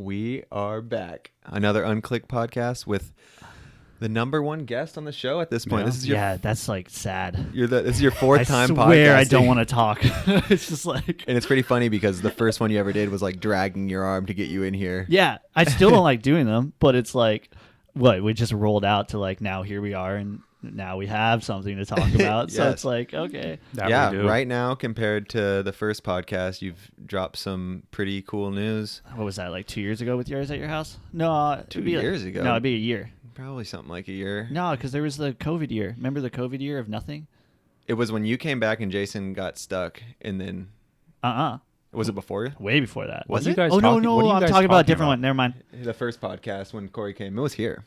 We are back. Another Unclicked podcast with the number one guest on the show at this point. Yeah. This is your That's like sad. this is your fourth time podcasting. I swear I don't want to talk. It's just like... And it's pretty funny because the first one you ever did was like dragging your arm to get you in here. Yeah, I still don't like doing them, but it's like, what, we just rolled out to like, now here we are, and now we have something to talk about. So it's like, okay. Right now, compared to the first podcast, you've dropped some pretty cool news. What was that, like 2 years ago with yours at your house? No, 2 years ago. No, it'd be a year. Probably something like a year. No, because there was the COVID year. Remember the COVID year of nothing? It was when you came back and Jason got stuck, and then... Was it before you? Way before that. Was it? You guys no, I'm talking about a different one. Never mind. The first podcast when Corey came, it was here.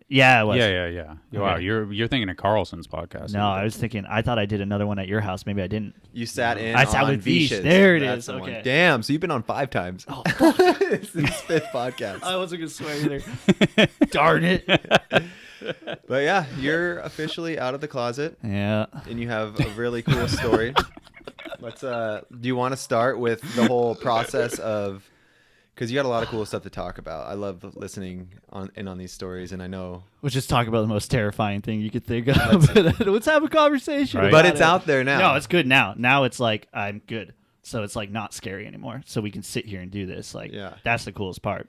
Yeah, it was. Yeah. Wow, Okay. you're thinking of Carlson's podcast. No, I was thinking, I thought I did another one at your house. Maybe I didn't. You sat in I sat on with Vish. Vish's. There it That's is. the one. Okay. Damn, so you've been on 5 times. Oh, It's his 5th podcast. I wasn't going to swear either. Darn it. But yeah, you're officially out of the closet. Yeah. And you have a really cool story. Let's do you want to start with the whole process of, because you got a lot of cool stuff to talk about. I love listening on these stories, and I know Let's just talk about the most terrifying thing you could think of. Let's have a conversation. Right. But about it's it. out there now. No, it's good now. Now it's like, I'm good. So it's like not scary anymore. So we can sit here and do this. Like, Yeah. That's the coolest part.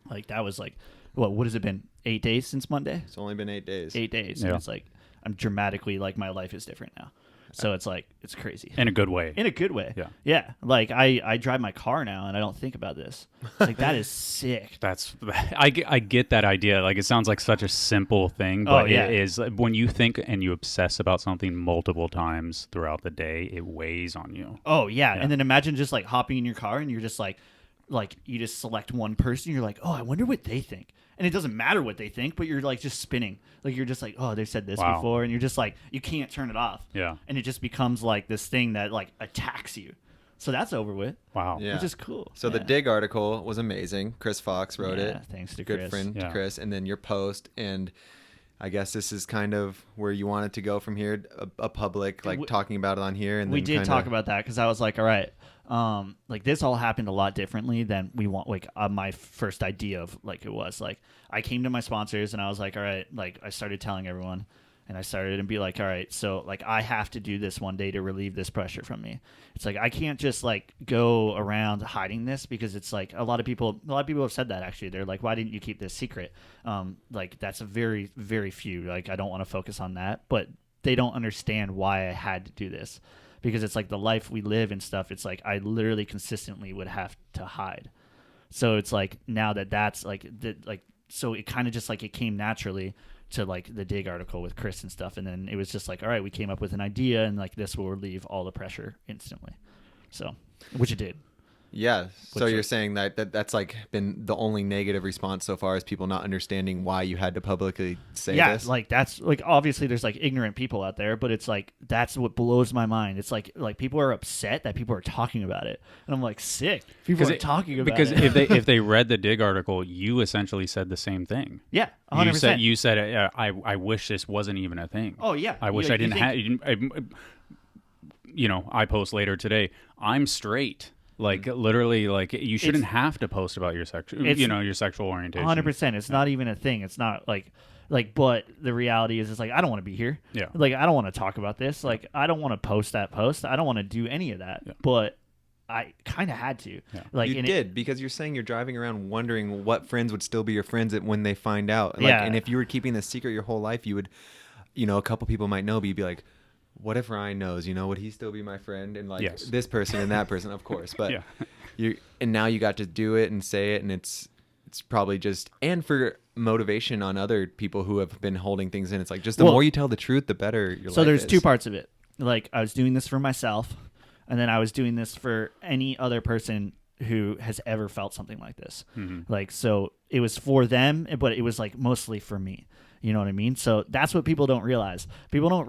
Like, that was like, what has it been? 8 days since Monday? It's only been 8 days. 8 days. Yeah. And it's like, I'm dramatically, like, my life is different now. So it's like, it's crazy. In a good way. In a good way. Yeah. Yeah. Like, I drive my car now and I don't think about this. Like, that is sick. I get that idea. Like, it sounds like such a simple thing, but yeah. it is, when you think and you obsess about something multiple times throughout the day, it weighs on you. Oh, yeah. And then imagine just like hopping in your car and you're just like you just select one person. You're like, oh, I wonder what they think. And it doesn't matter what they think, but you're like just spinning. Like you're just like, oh, they've said this Wow. before. And you're just like, you can't turn it off. Yeah. And it just becomes like this thing that like attacks you. So that's over with. Wow. Yeah. Which is cool. So the Dig article was amazing. Chris Fox wrote it. Thanks to Good Chris. friend to Yeah. Chris. And then your post, and I guess this is kind of where you wanted to go from here, a public, like talking about it on here. And We then did kinda, talk about that because I was like, all right, like this all happened a lot differently than we want. Like my first idea of like it was like I came to my sponsors and I was like, all right, like I started telling everyone, and I started and be like, all right, so like I have to do this one day to relieve this pressure from me. It's like I can't just like go around hiding this, because it's like a lot of people have said that actually. They're like, why didn't you keep this secret? Like that's a very, very few. Like I don't want to focus on that, but they don't understand why I had to do this. Because it's like the life we live and stuff, it's like I literally consistently would have to hide. So it's like now that's like so it kind of just like it came naturally to like the Dig article with Chris and stuff, and then it was just like, all right, we came up with an idea, and like this will relieve all the pressure instantly. So, which it did. Yeah. So Which you're saying that's like been the only negative response so far, is people not understanding why you had to publicly say this? Yeah, like that's like obviously there's like ignorant people out there, but it's like that's what blows my mind. It's like people are upset that people are talking about it, and I'm like, sick. People are talking about because it. if they read the Dig article, you essentially said the same thing. Yeah, 100%. You said I wish this wasn't even a thing. Oh yeah, I wish I didn't have. You know, I post later today. I'm straight. Like literally, like you shouldn't have to post about your your sexual orientation. 100%. It's not even a thing. It's not like, but the reality is, it's like I don't want to be here. Yeah. Like I don't want to talk about this. Like I don't want to post that post. I don't want to do any of that. Yeah. But I kind of had to. Yeah. Like you did, because you're saying you're driving around wondering what friends would still be your friends when they find out. Like, Yeah. And if you were keeping this secret your whole life, you would, a couple people might know, but you'd be like, what if Ryan knows? Would he still be my friend? And like Yes. this person and that person, of course. But Yeah. and now you got to do it and say it, and it's probably just, and for motivation on other people who have been holding things in. It's like just the more you tell the truth, the better your life is. So there's two parts of it. Like I was doing this for myself, and then I was doing this for any other person who has ever felt something like this. Mm-hmm. Like, so it was for them, but it was like mostly for me. You know what I mean? So that's what people don't realize. People don't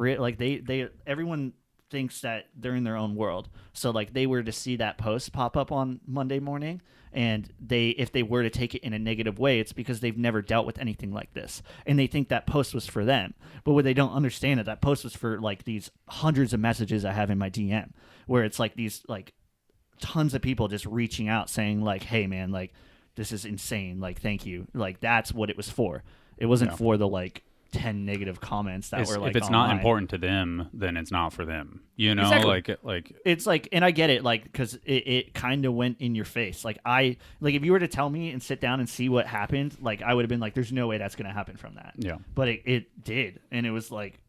everyone thinks that they're in their own world. So like they were to see that post pop up on Monday morning, and if they were to take it in a negative way, it's because they've never dealt with anything like this, and they think that post was for them. But what they don't understand is that post was for like these hundreds of messages I have in my DM, where it's like these like tons of people just reaching out saying like, hey man, like this is insane. Like, thank you. Like, that's what it was for. It wasn't for the like 10 negative comments that were like, if it's online. not important to them, then it's not for them. You know, Exactly. like it's like, and I get it, like, because it kind of went in your face. Like, if you were to tell me and sit down and see what happened, like, I would have been like, there's no way that's going to happen from that. Yeah. But it did. And it was like,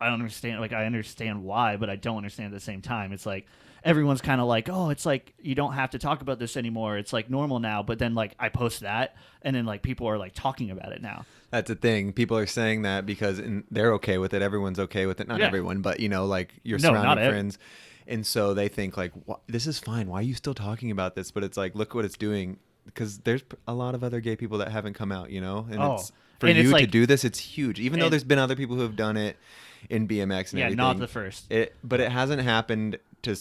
I don't understand. Like, I understand why, but I don't understand at the same time. It's like, everyone's kind of like, oh, it's like, you don't have to talk about this anymore. It's like normal now. But then like I post that and then like people are like talking about it now. That's the thing. People are saying that because they're okay with it. Everyone's okay with it. Not everyone, but you know, like your surrounding friends. And so they think like, this is fine. Why are you still talking about this? But it's like, look what it's doing. Because there's a lot of other gay people that haven't come out, you know? And it's for you to do this, it's huge. Even though there's been other people who have done it in BMX and everything. Not the first. But it hasn't happened to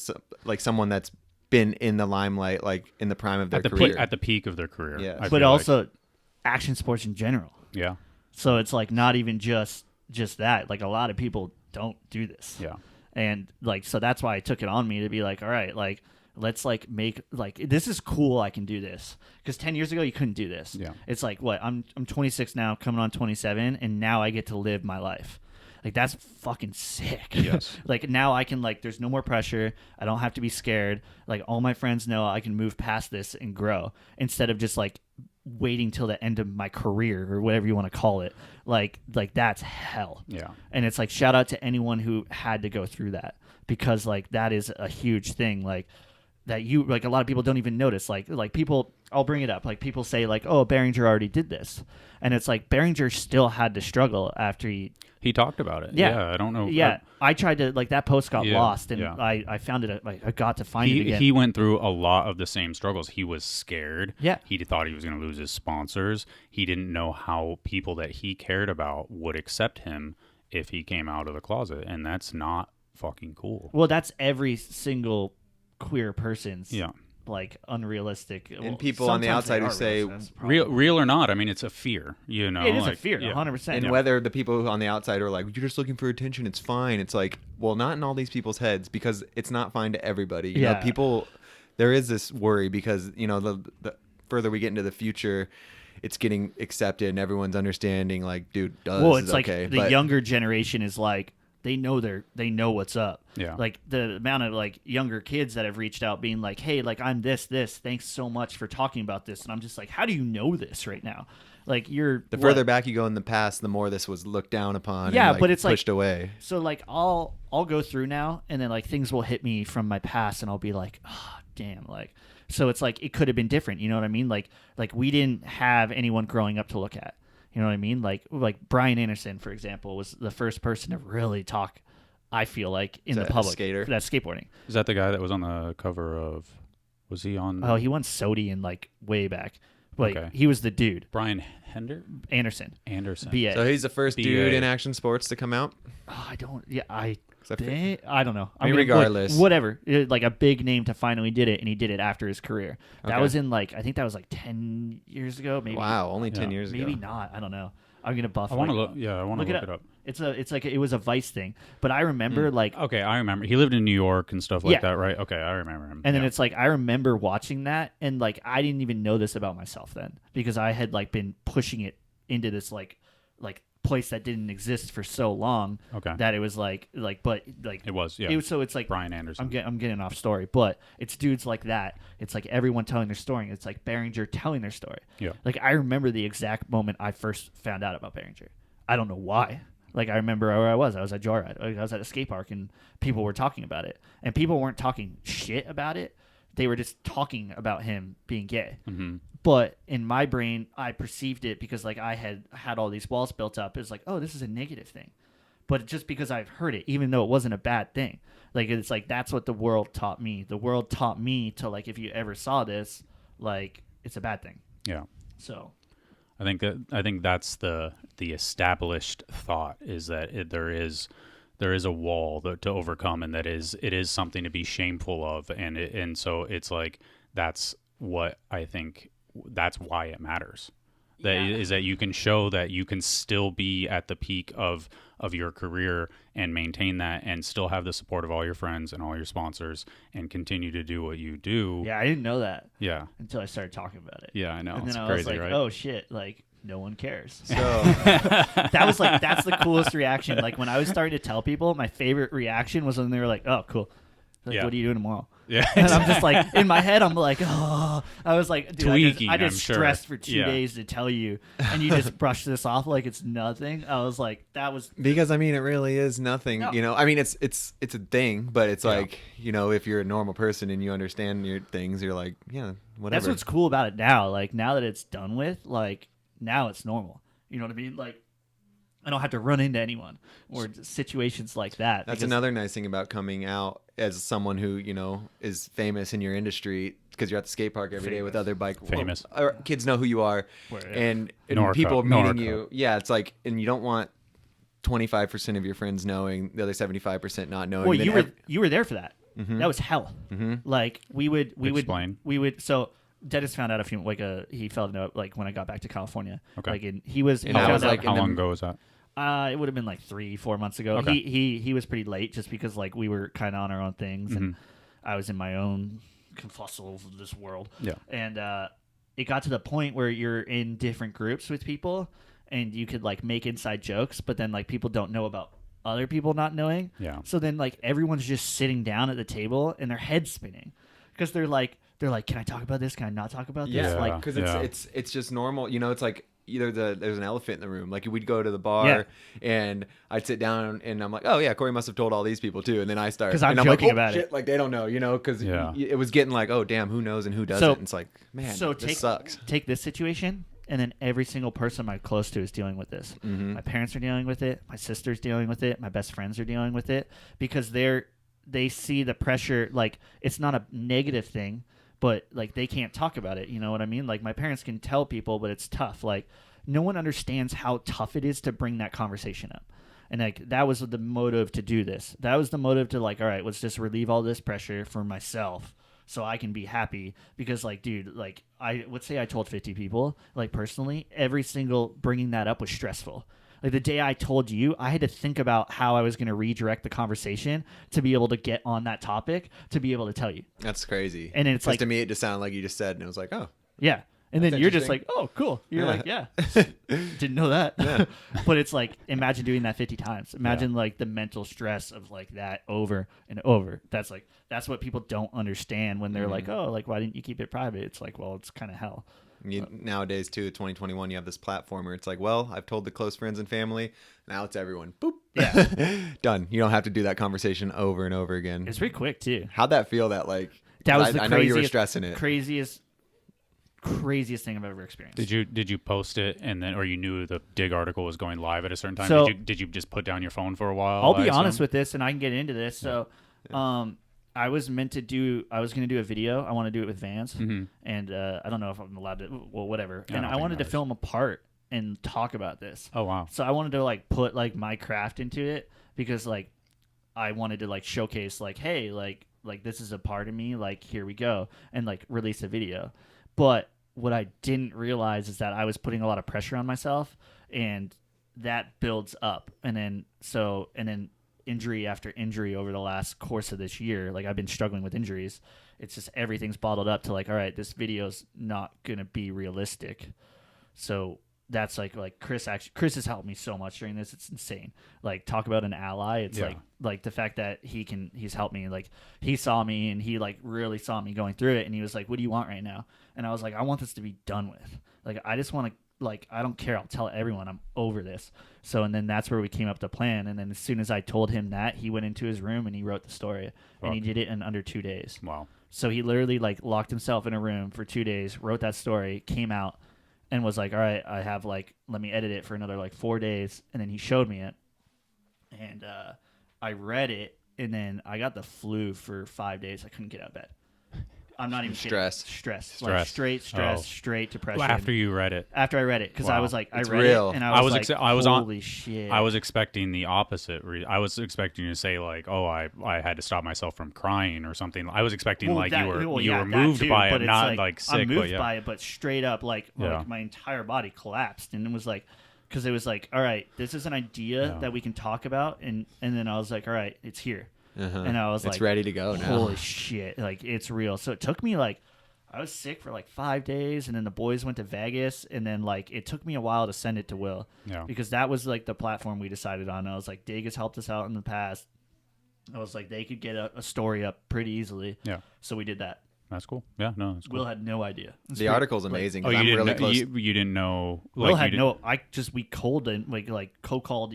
like someone that's been in the limelight, like in the prime of their career. At the peak of their career. Yeah. But also action sports in general. Yeah. So it's like not even just that. Like a lot of people don't do this. Yeah. And like, so that's why I took it on me to be like, all right, like, let's like make like, this is cool. I can do this. Because 10 years ago you couldn't do this. Yeah. It's like, what? I'm 26 now, coming on 27, and now I get to live my life. Like, that's fucking sick. Yes. Like, now I can, like, there's no more pressure. I don't have to be scared. Like, all my friends know I can move past this and grow instead of just, like, waiting till the end of my career or whatever you want to call it. Like that's hell. Yeah. And it's like, shout out to anyone who had to go through that, because, like, that is a huge thing. Like, that you, like, a lot of people don't even notice. Like people, I'll bring it up. Like, people say, like, oh, Behringer already did this. And it's like, Behringer still had to struggle after he talked about it. Yeah. I don't know. Yeah. I tried to, like, that post got lost, and yeah. I found it, like, I got to find it again. He went through a lot of the same struggles. He was scared. Yeah. He thought he was going to lose his sponsors. He didn't know how people that he cared about would accept him if he came out of the closet. And that's not fucking cool. Well, that's every single queer person's yeah. like unrealistic. And people on the outside who say real or not, I mean, it's a fear, you know. It is like, a fear, 100%. And whether the people on the outside are like, you're just looking for attention, it's fine. It's like, well, not in all these people's heads, because it's not fine to everybody. You know, people, there is this worry because, you know, the further we get into the future, it's getting accepted and everyone's understanding, like, dude, well, it's like okay. The younger generation is like, they know what's up. Yeah. Like, the amount of, like, younger kids that have reached out being like, hey, like, I'm this, thanks so much for talking about this. And I'm just like, how do you know this right now? Like, you're the further back you go in the past, the more this was looked down upon. Yeah, and, like, but it's pushed like, away. So, like, I'll go through now, and then, like, things will hit me from my past, and I'll be like, oh, damn, like, so it's like, it could have been different. You know what I mean? Like we didn't have anyone growing up to look at. You know what I mean? Like Brian Anderson, for example, was the first person to really talk, I feel like, in the public. Skater? That's skateboarding. Is that the guy that was on the cover of? Was he on? Oh, he won SOTY in, like, way back. Like, Okay. he was the dude. Brian Anderson. BA. So he's the first dude in action sports to come out? Oh, I don't. Yeah, I Except for- I don't know. I mean, regardless. Whatever. Like, a big name to finally did it, and he did it after his career. That Okay. was in, like, I think that was like 10 years ago. Maybe. Wow, only 10 years ago. Maybe not. I don't know. I'm gonna buff. I want to look. Yeah, I want to look it up. It's like it was a Vice thing, but I remember like. Okay, I remember. He lived in New York and stuff like Yeah. that, right? Okay, I remember him. And then it's like, I remember watching that, and, like, I didn't even know this about myself then, because I had, like, been pushing it into this like place that didn't exist for so long. Okay. That it was like but like It was, yeah. So it's like Brian Anderson. I'm getting off story, but it's dudes like that. It's like everyone telling their story. It's like Behringer telling their story. Yeah. Like, I remember the exact moment I first found out about Behringer. I don't know why. Like, I remember where I was. I was at Joyride. I was at a skate park, and people were talking about it. And people weren't talking shit about it. They were just talking about him being gay. Mm-hmm. But in my brain, I perceived it because, like, I had all these walls built up. It's like, oh, this is a negative thing. But just because I've heard it, even though it wasn't a bad thing. Like, it's like, that's what the world taught me. The world taught me to, like, if you ever saw this, like, it's a bad thing. Yeah. So I think that's the established thought, is that there is a wall to overcome, and it is something to be shameful of, and so it's like, that's what I think, that's why it matters. that you can show that you can still be at the peak of your career and maintain that and still have the support of all your friends and all your sponsors and continue to do what you do. Yeah, I didn't know that. Yeah. Until I started talking about it. Yeah, I know. And it's then I crazy, was like, right? oh shit, like no one cares. So That's the coolest reaction. Like when I was starting to tell people, my favorite reaction was when they were like, oh, cool. Like, Yeah. what are you doing tomorrow? Yeah. And I'm just like, in my head, I'm like, oh. I was like, dude, Tweaking, I just I'm stressed sure. for 2 days to tell you, and you just brush this off like it's nothing. I was like, that was because I mean it really is nothing. No. You know, I mean it's a thing, but it's like, you know, if you're a normal person and you understand your things, you're like, yeah, whatever. That's what's cool about it now. Like now that it's done with, like now it's normal. You know what I mean? Like I don't have to run into anyone or situations like that. That's because- another nice thing about coming out as someone who, you know, is famous in your industry, because you're at the skate park every day with other Famous. or kids know who you are, and Norco. people meeting Norco. you. Yeah, it's like, and you don't want 25% of your friends knowing, the other 75% not knowing. Well, Then you were there for that. That was hell. Like we Explain. would so Dennis found out a few he found out like when I got back to California. Okay. Like he was And he that found was out- like How in long the- ago was that? it would have been like 3-4 months ago. Okay. He was pretty late just because like we were kind of on our own things and I was in my own confussle of this world. Yeah. And it got to the point where you're in different groups with people and you could like make inside jokes, but then like people don't know about other people not knowing. Yeah. So then like everyone's just sitting down at the table and their head's spinning because they're like, can I talk about this? Can I not talk about this? Yeah, Like, because Yeah. it's just normal. You know, it's like either there's an elephant in the room. Like we'd go to the bar and I'd sit down and I'm like, oh yeah, Corey must have told all these people too. And then I start 'Cause I'm and I'm joking like, oh, about shit, it. like they don't know, you know, because Yeah. it was getting like, oh damn, who knows and who doesn't. So- And it's like, man, so this sucks. Take this situation, and then every single person I'm close to is dealing with this. My parents are dealing with it. My sister's dealing with it. My best friends are dealing with it because they see the pressure. Like it's not a negative thing, but like they can't talk about it. You know what I mean? Like my parents can tell people, but it's tough. Like no one understands how tough it is to bring that conversation up. And like that was the motive to do this. That was the motive to like, all right, let's just relieve all this pressure for myself so I can be happy. Because like, dude, like let's say I told 50 people, like personally, every single bringing that up was stressful. Like the day I told you, I had to think about how I was going to redirect the conversation to be able to get on that topic, to be able to tell you. That's crazy. And it's 'Cause like, to me, it just sounded like you just said, and it was like, oh, yeah. And That's then you're just interesting. like, oh, cool. You're Yeah. like, yeah, didn't know that. But it's like, imagine doing that 50 times. Imagine like the mental stress of like that over and over. That's what people don't understand when they're like, oh, like, why didn't you keep it private? It's like, well, it's kind of hell. nowadays too, 2021, you have this platform where it's like, well, I've told the close friends and family, now it's everyone. Boop. Yeah. Done. You don't have to do that conversation over and over again. It's pretty quick too. How'd that feel? That like, That was I, the I know you were craziest- stressing it. Craziest thing I've ever experienced. Did you post it and then, or you knew the dig article was going live at a certain time? So- did you just put down your phone for a while? I'll be I honest assume? with this, and I can get into this. So, I was going to do a video. I want to do it with Vans, and I don't know if I'm allowed to. Well, whatever. I And don't I think wanted it to matters. film a part and talk about this. Oh wow. So I wanted to like put like my craft into it because like I wanted to like showcase like, hey, like this is a part of me. Like here we go, and like release a video. But what I didn't realize is that I was putting a lot of pressure on myself, and that builds up, and then injury after injury over the last course of this year. Like I've been struggling with injuries. It's just everything's bottled up to like, all right, this video's not gonna be realistic. So that's like Chris has helped me so much during this. It's insane. Like talk about an ally. It's Yeah. like the fact that he's helped me. Like he saw me and he like really saw me going through it, and he was like, what do you want right now? And I was like, I want this to be done with. Like I just want to, like, I don't care. I'll tell everyone I'm over this. So, and then that's where we came up with the plan. And then as soon as I told him that, he went into his room and he wrote the story, and he did it in under 2 days. Wow. So he literally like locked himself in a room for 2 days, wrote that story, came out, and was like, all right, I have like, let me edit it for another like 4 days. And then he showed me it, and I read it, and then I got the flu for 5 days. I couldn't get out of bed. I'm not even Stress. kidding. Stress. Like Stress. straight stress, Oh. straight depression. After you read it. After I read it, because I Wow. was like, It's I read real. it, and I was like, I was on- holy shit. I was expecting the opposite. I was expecting you to say like, "Oh, I had to stop myself from crying" or something. I was expecting Well, like that- you were well, yeah, that moved too, by but it, it's not like sick. I'm moved but yeah. by it, but straight up, like Yeah. my entire body collapsed, and it was like, because it was like, all right, this is an idea Yeah. that we can talk about, and then I was like, all right, it's here, Uh-huh. and I was it's like, ready to go now. holy shit, like it's real. So it took me like, I was sick for like 5 days, and then the boys went to Vegas, and then like it took me a while to send it to Will, Yeah. because that was like the platform we decided on. I was like, Dig has helped us out in the past. I was like, they could get a story up pretty easily. Yeah. So we did that. That's cool. Yeah, no, that's cool. Will had no idea. It's The pretty- article's like, amazing. Oh, 'cause you I'm didn't really know, close. you didn't know. Will Like, had you no. We cold and like co-called,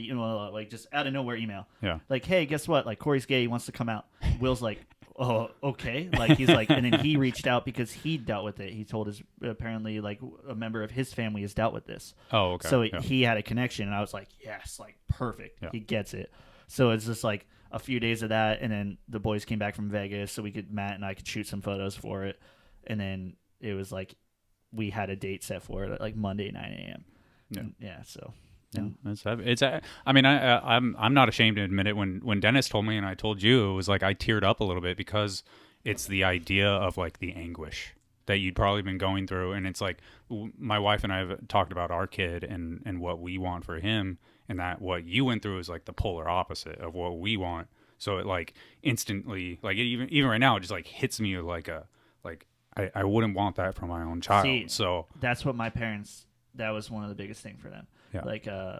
like just out of nowhere email. Yeah. Like, hey, guess what? Like Corey's gay. He wants to come out. Will's like, oh, okay. Like he's like, and then he reached out because he dealt with it. He told his apparently like a member of his family has dealt with this. Oh, okay. So yeah. he had a connection, and I was like, yes, like perfect. Yeah. He gets it. So it's just like a few days of that, and then the boys came back from Vegas, so Matt and I could shoot some photos for it, and then it was like we had a date set for it, like Monday 9 a.m. Yeah. Yeah. So. Yeah, it's. I mean, I'm not ashamed to admit it. When Dennis told me and I told you, it was like I teared up a little bit because it's the idea of like the anguish that you'd probably been going through, and it's like my wife and I have talked about our kid and what we want for him, and that what you went through is like the polar opposite of what we want. So it like instantly, like even right now, it just like hits me like I wouldn't want that for my own child. See, so that's what my parents. That was one of the biggest thing for them. Yeah.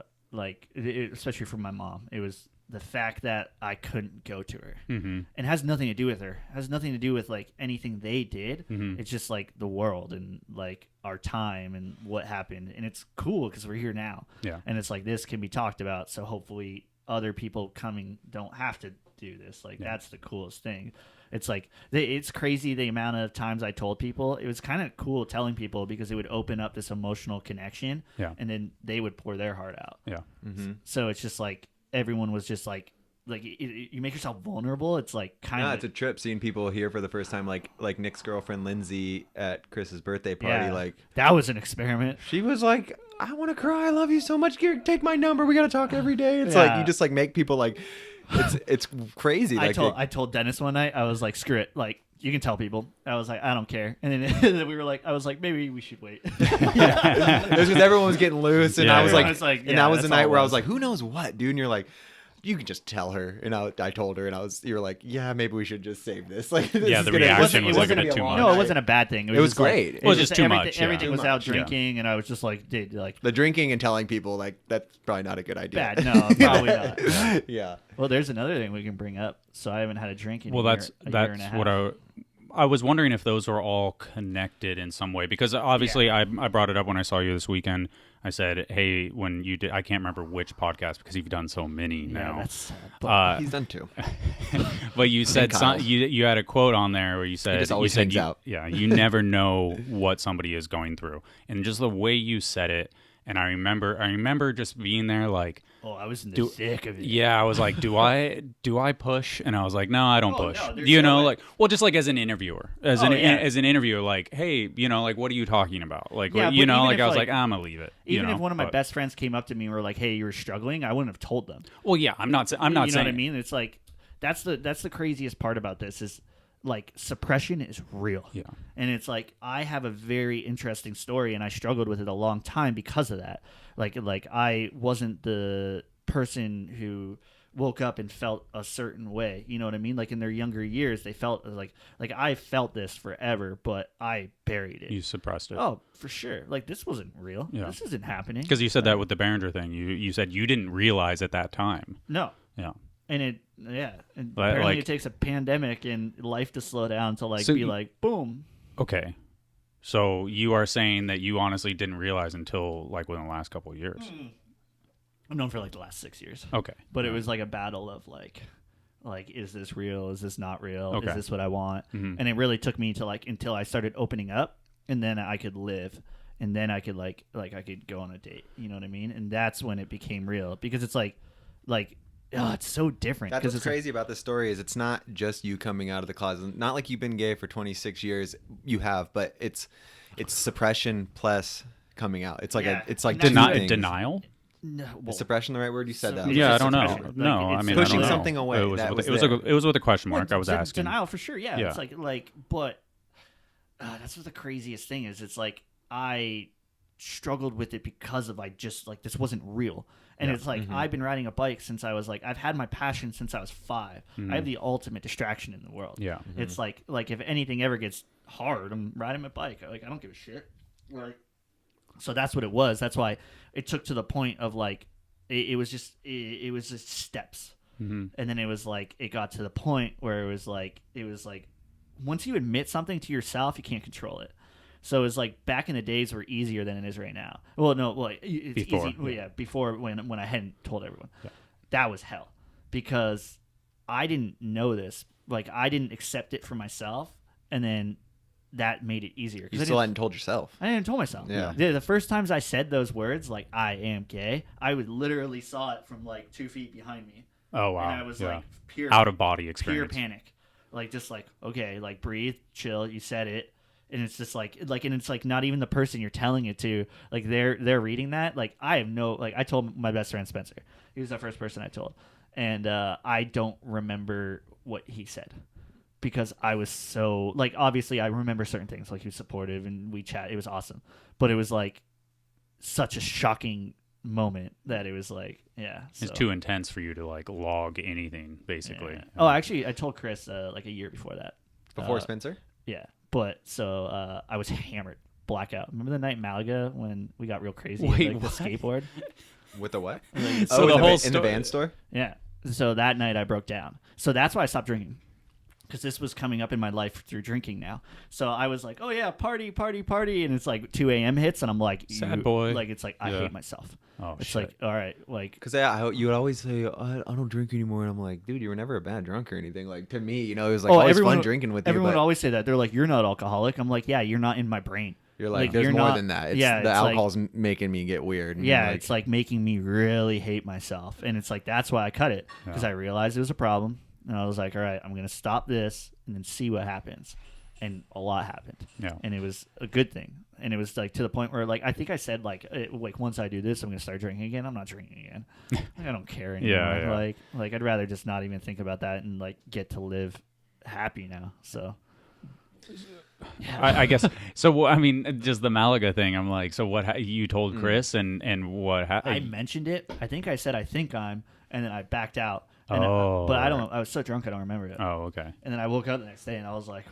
Especially for my mom, it was the fact that I couldn't go to her, mm-hmm. and it has nothing to do with her. It has nothing to do with like anything they did. Mm-hmm. It's just like the world and like our time and what happened, and it's cool because we're here now. Yeah. And it's like this can be talked about, so hopefully other people coming don't have to do this. Like that's the coolest thing. It's like it's crazy the amount of times I told people. It was kind of cool telling people because it would open up this emotional connection, Yeah. and then they would pour their heart out. Yeah. Mm-hmm. So it's just like everyone was just like you make yourself vulnerable. It's like kind Yeah, of it's a trip seeing people here for the first time, like Nick's girlfriend Lindsay at Chris's birthday party. Yeah. Like that was an experiment. she was like, "I want to cry. I love you so much. Here, take my number. We gotta talk every day." It's like Yeah. you just like make people like, it's crazy. Like I told Dennis one night, I was like, screw it, like you can tell people. I was like, I don't care. And then we were like, I was like, maybe we should wait. it was because everyone was getting loose, and Yeah, I was yeah. like, I was like, and yeah, that was the that's all night it where I was. was like, who knows what, dude? And you're like, you can just tell her, and I told her, and you were like, yeah, maybe we should just save this. Like, this Yeah, is the gonna- reaction it was wasn't a gonna bit be too long much. No, it night. wasn't a bad thing. It was just like- great. It was just too everything, much, yeah. Everything Too was out much, yeah. drinking, and I was just like, dude, like The drinking and telling people like that's probably not a good idea. bad. No, probably not. Yeah. Well, there's another thing we can bring up. So I haven't had a drink in Well, a that's year and a half. what I was wondering if those were all connected in some way, because obviously I brought it up when I saw you this weekend. I said, hey, when you did, I can't remember which podcast because you've done so many Yeah, now. that's sad. But He's done two. But you said Kyle's. you had a quote on there where you said just always you said hangs you, out. Yeah, you never know what somebody is going through, and just the way you said it. And I remember just being there like, I was in the thick of it. yeah, I was like, do I push? And I was like, no, I don't Oh, push. no, there's You no know, way. like, well, just like as an interviewer, as an interviewer, like, hey, like, what are you talking about? Like, Yeah, what, but even like if, I was like, like, I'm gonna leave it. Even you if know? one of my But- best friends came up to me and were like, "Hey, you were struggling," I wouldn't have told them. well, yeah, I'm not You know saying. what I mean? It's like that's the craziest part about this is like suppression is real. Yeah. And it's like I have a very interesting story, and I struggled with it a long time because of that. Like I wasn't the person who woke up and felt a certain way. You know what I mean? Like in their younger years, they felt like I felt this forever, but I buried it. You suppressed it. Oh, for sure. Like this wasn't real. Yeah. This isn't happening. Because you said that with the Behringer thing. You said you didn't realize at that time. No. Yeah. And and But, apparently like- it takes a pandemic and life to slow down to like So be you- like boom. Okay. So you are saying that you honestly didn't realize until like within the last couple of years. I've known for like the last 6 years. Okay. But it was like a battle of like is this real? Is this not real? Okay. Is this what I want? Mhm. And it really took me to like until I started opening up, and then I could live, and then I could like I could go on a date. You know what I mean? And that's when it became real because it's like it's so different. That's what's it's crazy about this story is it's not just you coming out of the closet. Not like you've been gay for 26 years. You have, but it's suppression plus coming out. It's like it's like two things. Denial. No, Is suppression the right word? You said that. Yeah, I It's don't know. suppression. No, Like, I mean, pushing I don't know. something away. It was, that with, was it, was there. it was with a question mark. I was asking. Denial for sure. Yeah. Yeah. It's like, but that's what the craziest thing is. It's like I struggled with it because of I just like this wasn't real. And it's like I've been riding a bike since I was like I've had my passion since I was 5. I have the ultimate distraction in the world. Yeah. It's like if anything ever gets hard, I'm riding my bike. Like I don't give a shit. Like so that's what it was. That's why it took to the point of like it was just steps. And then it was like it got to the point where it was like once you admit something to yourself, you can't control it. So it's like back in the days were easier than it is right now. Well, no, well, it's Before. easy. Well, yeah, before when I hadn't told everyone. Yeah. That was hell because I didn't know this. Like I didn't accept it for myself, and then that made it easier. You still hadn't told yourself. I didn't tell myself. Yeah. The first times I said those words, like I am gay, I would literally saw it from like 2 feet behind me. Oh wow. And I was like pure out of body pure experience. panic. Like just like okay, like breathe, chill. You said it. And it's just like and it's like not even the person you're telling it to, like they're reading that. Like I have no, like I told my best friend Spencer, he was the first person I told, and I don't remember what he said because I was so like obviously I remember certain things, like he was supportive and we chat, it was awesome, but it was like such a shocking moment that it was like It's too intense for you to like log anything basically. Yeah. Oh, actually, I told Chris like a year before that. Before Spencer? Yeah. But so I was hammered, blackout. Remember the night in Malaga when we got real crazy with Wait, like, the what? skateboard? With the what? So the whole in the van store? Yeah. So that night I broke down. So that's why I stopped drinking. Because this was coming up in my life through drinking now. So I was like, oh yeah, party, party, party. And it's like 2 a.m. hits and I'm like, sad boy. Like it's like, I hate myself. Oh, it's shit. like, all right, like. Because you would always say, I don't drink anymore. And I'm like, dude, you were never a bad drunk or anything. Like, to me, it was like always fun drinking with you. Everyone But would always say that. They're like, you're not alcoholic. I'm like, yeah, you're not in my brain. you're like there's you're more not, than that. It's, yeah, the it's alcohol's like, making me get weird. And yeah, like, it's like making me really hate myself. And it's like, that's why I cut it. Because I realized it was a problem. And I was like, all right, I'm going to stop this and then see what happens. And a lot happened. Yeah. And it was a good thing. And it was like to the point where like I think I said like once I do this, I'm going to start drinking again. I'm not drinking again. Like, I don't care anymore. Yeah. Like I'd rather just not even think about that and like get to live happy now. So I guess so. I mean, just the Malaga thing. I'm like, so what? You told Chris, and what happened? I mentioned it. I think I said I think I'm, and then I backed out. And Oh. but I don't. I was so drunk I don't remember it. Oh, okay. And then I woke up the next day and I was like,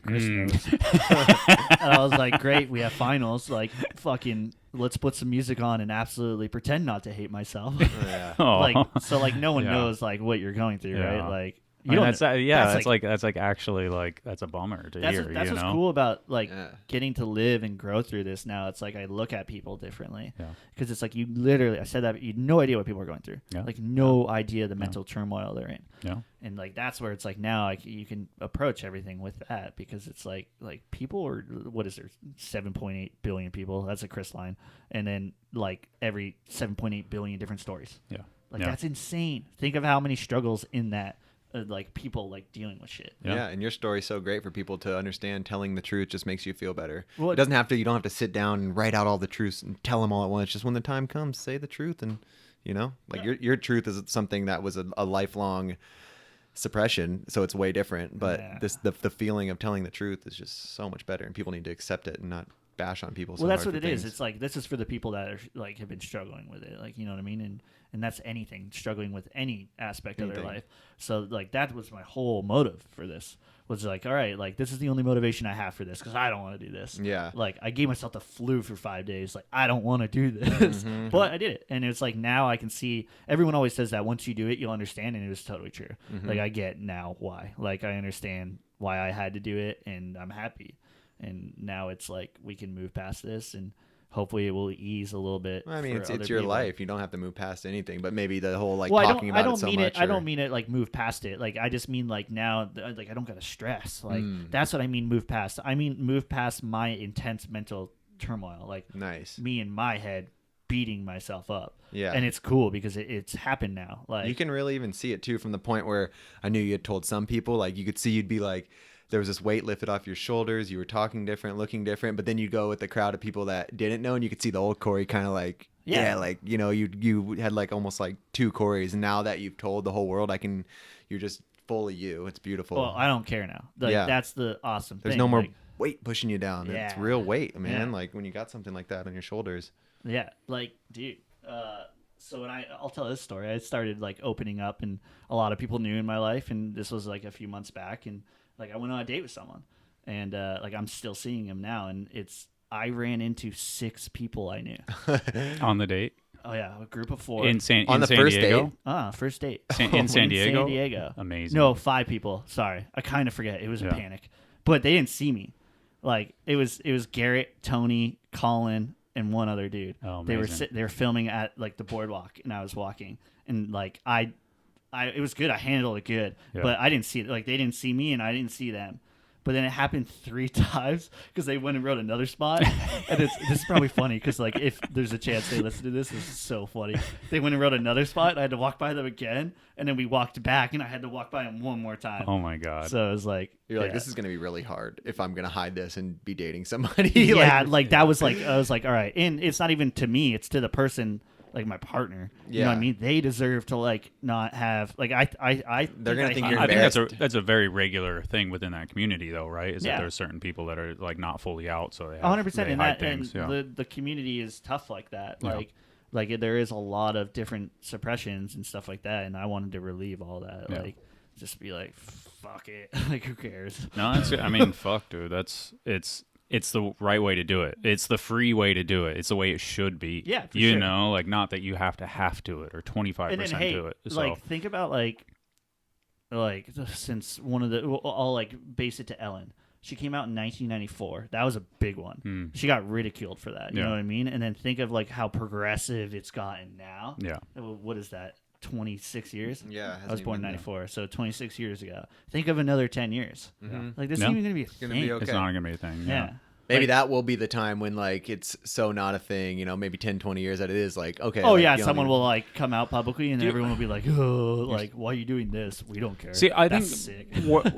Chris knows. And I was like, great, we have finals. Like, fucking, let's put some music on and absolutely pretend not to hate myself. yeah. Oh. Like, so like no one Yeah. knows like what you're going through, Yeah. right? Like, I mean, that's like that's actually like that's a bummer to that's hear. that's you what's know? cool about like Yeah. getting to live and grow through this now. It's like I look at people differently Yeah. because it's like you literally. I said that but you had no idea what people are going through. Yeah. Like no idea the mental turmoil they're in. Yeah. And like that's where it's like now like you can approach everything with that because it's like people are what is there 7.8 billion people, that's a Chris line, and then like every 7.8 billion different stories. Yeah. Like Yeah. that's insane. Think of how many struggles in that like people like dealing with shit. Yeah, and your story's so great for people to understand. Telling the truth just makes you feel better. Well, It doesn't have to. You don't have to sit down and write out all the truths and tell them all at once. Just when the time comes, say the truth, and like your truth is something that was a lifelong suppression, so it's way different. But Yeah. the feeling of telling the truth is just so much better, and people need to accept it and not bash on people. So Well, that's hard what for it is. things. It's like this is for the people that are like have been struggling with it, like you know what I mean, and that's anything struggling with any aspect of their Anything. life. So like that was my whole motive for this was like, all right, like this is the only motivation I have for this because I don't want to do this. Yeah. Like I gave myself the flu for 5 days. Like I don't want to do this, but I did it, and it's like now I can see. Everyone always says that once you do it, you'll understand, and it was totally true. Like I get now why. Like I understand why I had to do it, and I'm happy. And now it's like we can move past this, and hopefully it will ease a little bit. I mean, for it's other your people. life. You don't have to move past anything, but maybe the whole like Well, talking about I don't it so mean much. it. I don't mean it like move past it. Like I just mean like now, like I don't gotta stress. Like that's what I mean. Move past. I mean move past my intense mental turmoil. Like Nice. me in my head beating myself up. Yeah. And it's cool because it's happened now. Like you can really even see it too from the point where I knew you had told some people, like you could see you'd be like, there was this weight lifted off your shoulders. You were talking different, looking different, but then you'd go with the crowd of people that didn't know, and you could see the old Corey kind of like, like, you know, you had like almost like two Corys, and now that you've told the whole world, you're just fully you. It's beautiful. Well, I don't care now. Like, that's the awesome thing. There's no more like, weight pushing you down. Yeah. It's real weight, man. Yeah. Like when you got something like that on your shoulders. Yeah, like, dude. So when I'll tell this story. I started like opening up, and a lot of people knew in my life, and this was like a few months back, and like I went on a date with someone, and like I'm still seeing him now, and I ran into 6 people I knew on the date. Oh yeah, a group of 4 In San first Diego? date. First date In San Diego. San Diego. Amazing. No, 5 people. Sorry, I kind of forget. It was a panic, but they didn't see me. Like it was Garrett, Tony, Colin, and one other dude. Oh, they amazing. were filming at like the boardwalk, and I was walking, and like it was good. I handled it good, but I didn't see it. Like they didn't see me, and I didn't see them. But then it happened 3 times because they went and wrote another spot. And this is probably funny because like if there's a chance they listen to this is so funny. They went and wrote another spot, and I had to walk by them again, and then we walked back, and I had to walk by them one more time. Oh my god! So it was like You're like, this is gonna be really hard if I'm gonna hide this and be dating somebody. Yeah, like that was like I was like, all right, and it's not even to me; it's to the person. Like my partner, you know what I mean? They deserve to like not have like They're gonna think you're I think embarrassed. that's a very regular thing within that community, though, right? Is Yeah. that there's certain people that are like not fully out, so they have 100%, they and hide that things. and the community is tough like that. Yeah. Like there is a lot of different suppressions and stuff like that, and I wanted to relieve all that. Yeah. Like just be like, fuck it, like who cares? No, that's I mean, fuck, dude. It's the right way to do it. It's the free way to do it. It's the way it should be. Yeah, for you sure. know, like not that you have to it or 25% And then hey, do it. So like think about like since one of the I'll like base it to Ellen. She came out in 1994. That was a big one. She got ridiculed for that. You know what I mean? And then think of like how progressive it's gotten now. Yeah. What is that? 26 years? Yeah, I was born in 94, so 26 years ago. Think of another 10 years. Mhm. Like, this Yeah. isn't even going to be a gonna thing. be okay. it's not gonna be a thing. Yeah. Maybe Like- that will be the time when like it's so not a thing, you know, maybe 10, 20 years that it is like, okay. Oh, like, yeah, you don't someone even- will, like, come out publicly, and everyone will be like, oh, like, why are you doing this? We don't care. See, I That's think sick.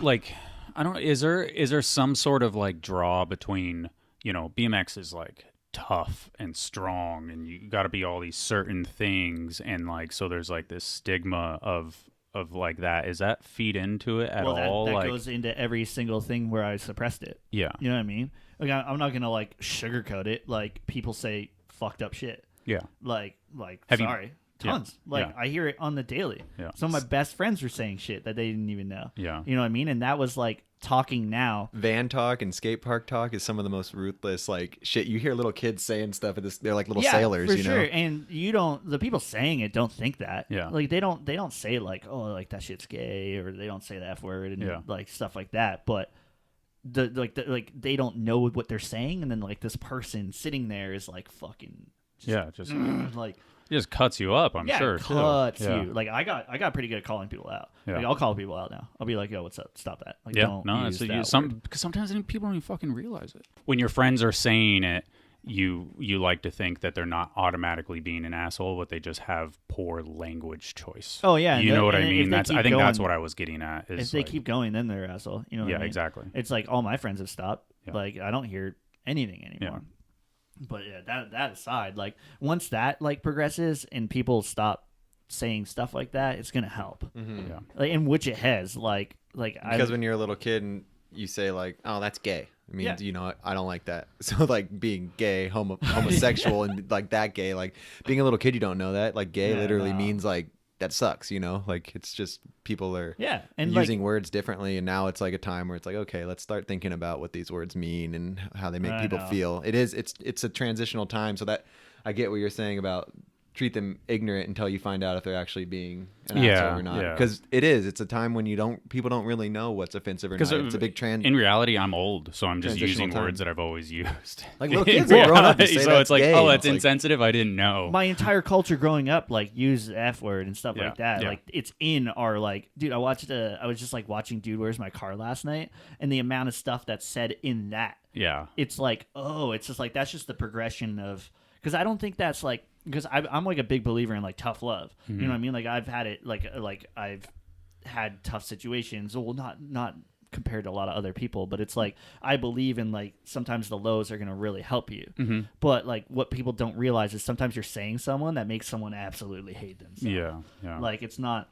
like I don't. Is there some sort of like draw between BMX is like tough and strong, and you got to be all these certain things, and like so there's like this stigma of like that. Is that feed into it at Well, all? that like goes into every single thing where I suppressed it. yeah, You know what I mean? Like, I'm not going to, like, sugarcoat it. Like, people say fucked up shit. yeah. Like, Have you- sorry. Tons. Like, yeah. I hear it on the daily. Yeah. Some of my best friends were saying shit that they didn't even know. Yeah. You know what I mean? And that was, like, talking now. Van talk and skate park talk is some of the most ruthless like shit. You hear little kids saying stuff at this, they're like little sailors, for you know. sure. And the people saying it don't think that. Yeah. Like, they don't say, like, oh, like, that shit's gay, or they don't say the F word and, Yeah. like, stuff like that. But they don't know what they're saying, and then, like, this person sitting there is, like, fucking Just like, it just cuts you up. I'm yeah, sure. it cuts too. Yeah. you. Like, I got pretty good at calling people out. Yeah. Like, I'll call people out now. I'll be like, yo, what's up? Stop that. Like, Yeah, don't no, use it's that word. because sometimes people don't even fucking realize it. When your friends are saying it, you like to think that they're not automatically being an asshole, but they just have poor language choice. Oh, yeah, you and know what I if mean. they I keep think that's going- what I was getting at. Is If they like, keep going, then they're asshole. You know what yeah, I mean? exactly. It's like all my friends have stopped. Yeah. Like, I don't hear anything anymore. But yeah, that aside, like, once that like progresses and people stop saying stuff like that, it's gonna help. Yeah, Like, in which it has. Like Because when you're a little kid and you say like, oh, that's gay, it means, Yeah. you know, I don't like that. So like being gay, homosexual and like that gay, like being a little kid, you don't know that. Like gay Yeah, literally no. means like that sucks, you know? Like it's just people are yeah, and using like, words differently, and now it's like a time where it's like, okay, let's start thinking about what these words mean and how they make I people know. feel. It's a transitional time, so that I get what you're saying about treat them ignorant until you find out if they're actually being an Yeah, asshole or not. yeah. Because it's a time when people don't really know what's offensive or not. It's a big trend. In reality, I'm old, so I'm just Transitional using time. words that I've always used. Like little In kids will grow up and reality, say so that's it's like, gay, oh, and that's it's like- insensitive. I didn't know. my entire culture growing up, like, used the F word and stuff Yeah, like that. yeah. Like, it's in our, like, dude, I was just like watching Dude, Where's My Car last night, and the amount of stuff that's said in that, yeah, it's like, oh, it's just like, that's just the progression of, because I don't think that's like, because I'm like a big believer in like tough love. You know what I mean? Like I've had it like I've had tough situations. Well, not compared to a lot of other people, but it's like I believe in like sometimes the lows are gonna really help you. But like what people don't realize is sometimes you're saying someone that makes someone absolutely hate themselves. Yeah. Like it's not.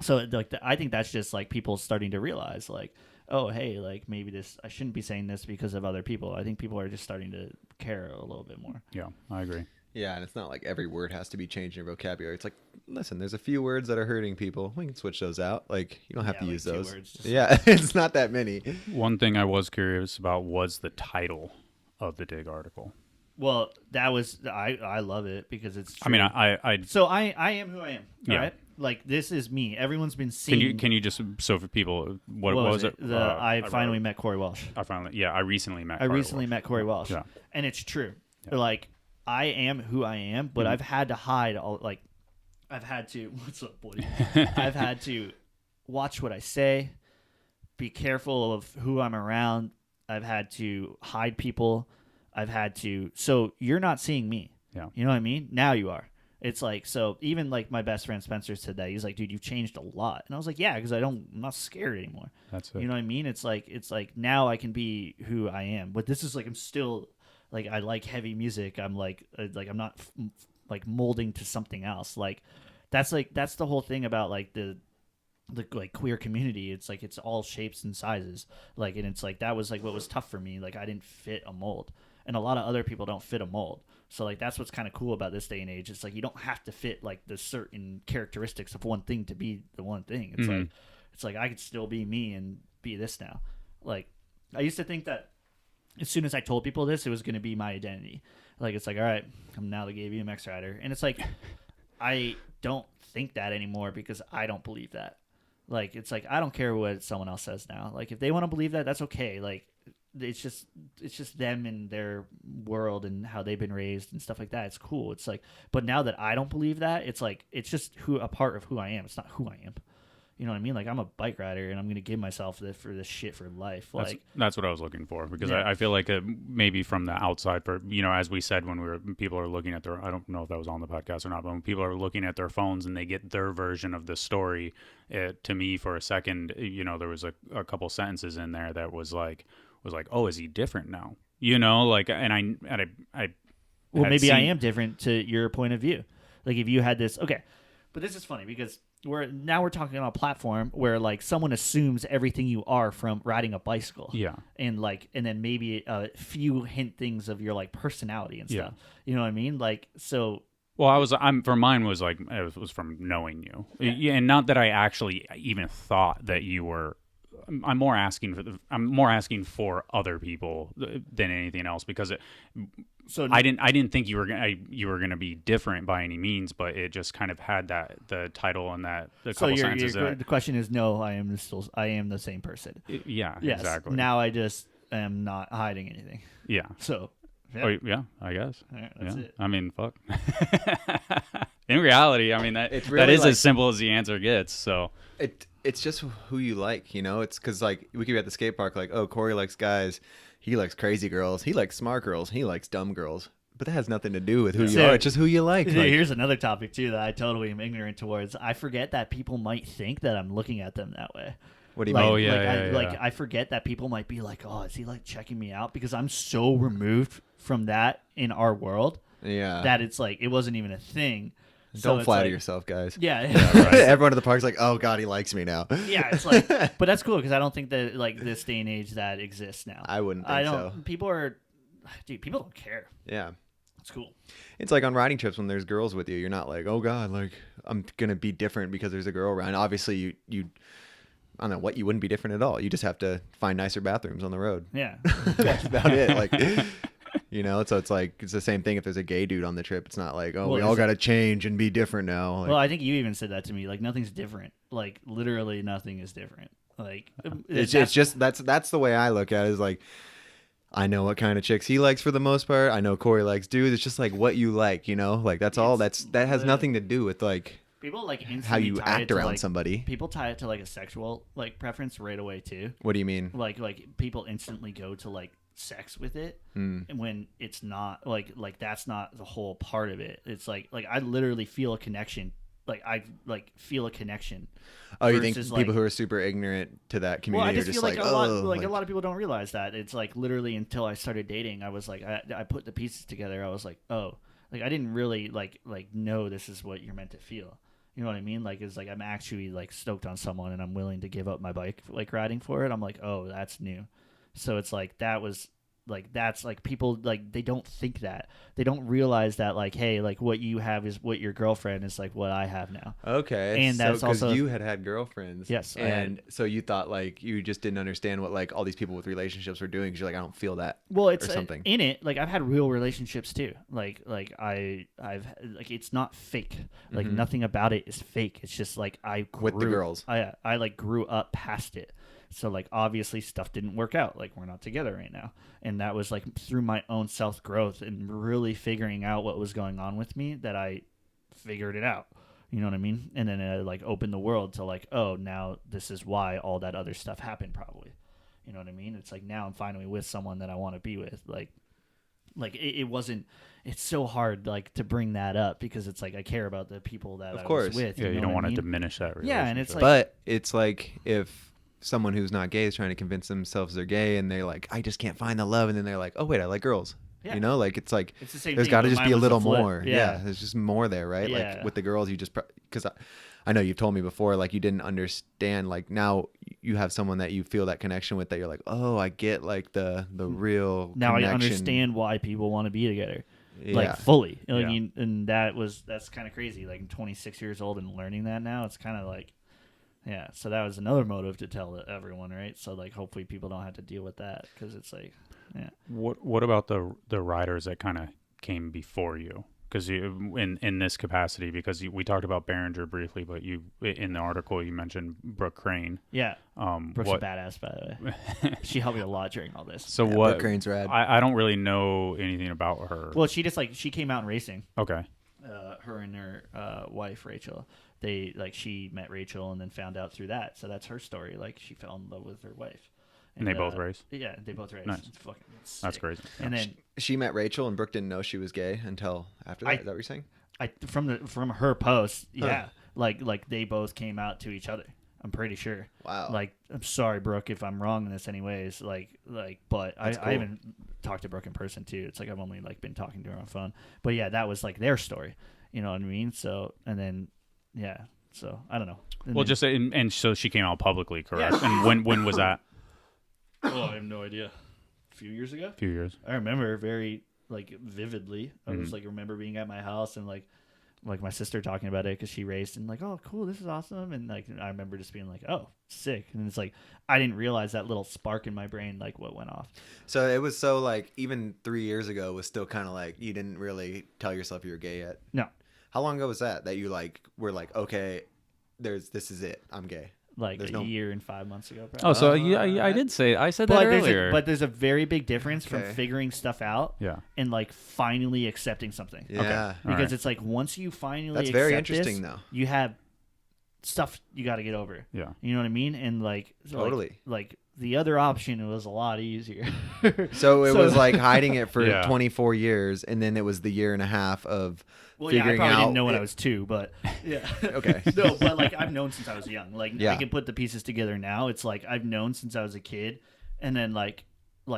So like I think that's just like people starting to realize like, oh hey, like maybe this I shouldn't be saying this because of other people. I think people are just starting to care a little bit more. Yeah, I agree. Yeah, and it's not like every word has to be changed in your vocabulary. It's like, listen, there's a few words that are hurting people. We can switch those out. Like, you don't have to like use 2 those. words, just Yeah, it's not that many. One thing I was curious about was the title of the Dig article. Well, that was I love it because it's true. I mean, I So I am who I am. Yeah. Right? Like this is me. Everyone's been seeing. can you just, so for people, what what was it? I finally met Corey Walsh. I recently met. I recently met Corey Walsh. Yeah. And it's true. Yeah. Like I am who I am, but I've had to hide all like I've had to what's up, buddy? I've had to watch what I say, be careful of who I'm around. I've had to hide people. I've had to so you're not seeing me. Yeah. You know what I mean? Now you are. It's like, so even like my best friend Spencer said that. He's like, dude, you've changed a lot. And I was like, yeah, because I'm not scared anymore. That's it. You know what I mean? It's like now I can be who I am. But this is like, I'm still like, I like heavy music. I'm like I'm not like molding to something else. Like that's the whole thing about like the like queer community. It's like, it's all shapes and sizes. Like, and it's like, that was like what was tough for me. Like I didn't fit a mold. And a lot of other people don't fit a mold. So like that's what's kind of cool about this day and age. It's like you don't have to fit like the certain characteristics of one thing to be the one thing. It's like I could still be me and be this now. Like I used to think that as soon as I told people this, it was going to be my identity. Like it's like, all right, I'm now the gay BMX rider, and it's like I don't think that anymore because I don't believe that. Like it's like I don't care what someone else says now. Like if they want to believe that, that's okay. Like it's just them and their world and how they've been raised and stuff like that. It's cool. It's like, but now that I don't believe that, it's like it's just a part of who I am. It's not who I am. You know what I mean? Like I'm a bike rider and I'm gonna give myself for this shit for life. Like that's what I was looking for because Yeah. I feel like maybe from the outside, for as we said when people are looking at their, I don't know if that was on the podcast or not, but when people are looking at their phones and they get their version of the story, to me for a second, there was a couple sentences in there that was like, oh, is he different now? Like, and I well, had maybe I seen- am different to your point of view. Like if you had this, okay, but this is funny because we're talking on a platform where like someone assumes everything you are from riding a bicycle. Yeah. And then maybe a few hint things of your like personality and stuff. You know what I mean? Like, so. Well, for mine was like, it was from knowing you. Yeah. And not that I actually even thought that you were, I'm more asking for other people than anything else because I didn't think you were gonna be different by any means, but it just kind of had the title and the couple sentences. The question is, no, I am the same person. Yeah, yes, exactly. Now I just am not hiding anything. Yeah. So. Yeah. Oh, yeah, I guess. All right, that's it. I mean, fuck. In reality, I mean that really is like, as simple as the answer gets. So it's just who you like, It's because like we could be at the skate park, like, oh, Corey likes guys, he likes crazy girls, he likes smart girls, he likes dumb girls, but that has nothing to do with who you are. It's just who you like. Here's another topic too that I totally am ignorant towards. I forget that people might think that I'm looking at them that way. What do you mean? Yeah. I forget that people might be like, oh, is he like checking me out? Because I'm so removed from that in our world. Yeah. That it's like it wasn't even a thing. Don't flatter yourself, guys. Yeah. Right. Everyone at the park's like, oh god, he likes me now. Yeah, it's like, but that's cool because I don't think that like this day and age that exists now. I wouldn't think so. People don't care. Yeah. It's cool. It's like on riding trips when there's girls with you, you're not like, oh god, like I'm gonna be different because there's a girl around. Obviously, you I don't know what, you wouldn't be different at all. You just have to find nicer bathrooms on the road. Yeah. That's about it. Like, so it's like, it's the same thing if there's a gay dude on the trip. It's not like, oh, we all got to change and be different now. Like, well, I think you even said that to me. Like, nothing's different. Like, literally nothing is different. Like, it's just, that's the way I look at it, is like, I know what kind of chicks he likes for the most part. I know Corey likes dudes. It's just like what you like, like that's all. That has nothing to do with like, people like instantly how you tie act it to, around like, somebody. People tie it to like a sexual like preference right away too. What do you mean? Like people instantly go to like sex with it, and when it's not like that's not the whole part of it. It's like I literally feel a connection. Like I feel a connection. Oh, you think versus, people who are super ignorant to that well, I community just are feel just like oh, a lot of people don't realize that. It's like literally until I started dating, I was like, I put the pieces together. I was like, oh, like I didn't really like know this is what you're meant to feel. You know what I mean? Like it's like I'm actually like stoked on someone and I'm willing to give up my bike like riding for it. I'm like, oh, that's new. So it's like that was like that's like people like they don't think that. They don't realize that like, hey, like what you have is what your girlfriend is like what I have now. okay. And so, that's also you had girlfriends. Yes, I and so you thought like you just didn't understand what like all these people with relationships were doing because you're like I don't feel that. well, it's or something. in it. Like I've had real relationships too. Like I've like it's not fake. Like nothing about it is fake. It's just like I grew, With the girls. I like grew up past it. So like obviously stuff didn't work out. Like we're not together right now, and that was like through my own self growth and really figuring out what was going on with me that I figured it out. You know what I mean? And then it like opened the world to like, oh, now this is why all that other stuff happened probably. You know what I mean? It's like now I'm finally with someone that I want to be with. Like it wasn't. It's so hard like to bring that up because it's like I care about the people that I was with. Yeah, you know don't what want I to mean? diminish that relationship. Yeah, and it's like, But it's like if someone who's not gay is trying to convince themselves they're gay and they're like, I just can't find the love. And then they're like, oh, wait, I like girls. Yeah. You know, like it's like it's the same there's thing, got to but just mine be a was little flip. more. Yeah. There's just more there, right? Yeah. Like with the girls, you just because I know you've told me before, like you didn't understand. Like now you have someone that you feel that connection with that you're like, oh, I get like the real now connection. I understand why people want to be together. Yeah. Like fully. You know what I Yeah. mean? And that's kind of crazy. Like I'm 26 years old and learning that now. It's kind of like, yeah. So that was another motive to tell everyone, right? So like hopefully people don't have to deal with that because it's like, yeah. What about the riders that kind of came before you? Because you in this capacity, because we talked about Behringer briefly, but you in the article you mentioned Brooke Crane. Yeah. Brooke's What? a badass, by the way. She helped me a lot during all this. So Yeah, what? Brooke Crane's rad. I don't really know anything about her. Well, she just like she came out in racing. Okay. Her and her wife Rachel. She met Rachel and then found out through that. So that's her story. Like she fell in love with her wife. And they both race? Yeah, they both race. Nice. It's fucking sick. That's crazy. Yeah. And then She met Rachel and Brooke didn't know she was gay until after that. Is that what you're saying? from her post, yeah, Huh. like they both came out to each other. I'm pretty sure. Wow. Like I'm sorry, Brooke, if I'm wrong in this anyways. But I That's cool. haven't talked to Brooke in person too. It's like I've only like been talking to her on phone. But yeah, that was like their story. You know what I mean? So and then yeah. So I don't know. And Well, then- and so she came out publicly, correct? Yeah. And when was that? Oh, I have no idea. A few years ago. A few years. I remember very like vividly. I was Mm-hmm. like remember being at my house and like my sister talking about it because she raced and like, oh cool, this is awesome, and like I remember just being like, oh sick, and it's like I didn't realize that little spark in my brain like what went off. So it was so like even 3 years ago was still kind of like you didn't really tell yourself you were gay yet. No, How long ago was that you like were like okay, this is it, I'm gay. like There's a no- year and 5 months ago. Probably. Oh, so I did say I said that earlier. But there's a very big difference from Okay. figuring stuff out yeah. and like finally accepting something. Yeah. Because Alright. it's like once you finally That's very accept interesting, this, though. you have stuff you got to get over. Yeah. You know what I mean? And like Totally. like the other option was a lot easier. So it was like hiding it for Yeah. 24 years, and then it was the year and a half of Well, yeah, I figuring probably out. didn't know when I was 2, but yeah. Okay. No, but like I've known since I was young. Like Yeah. I can put the pieces together now. It's like I've known since I was a kid, and then like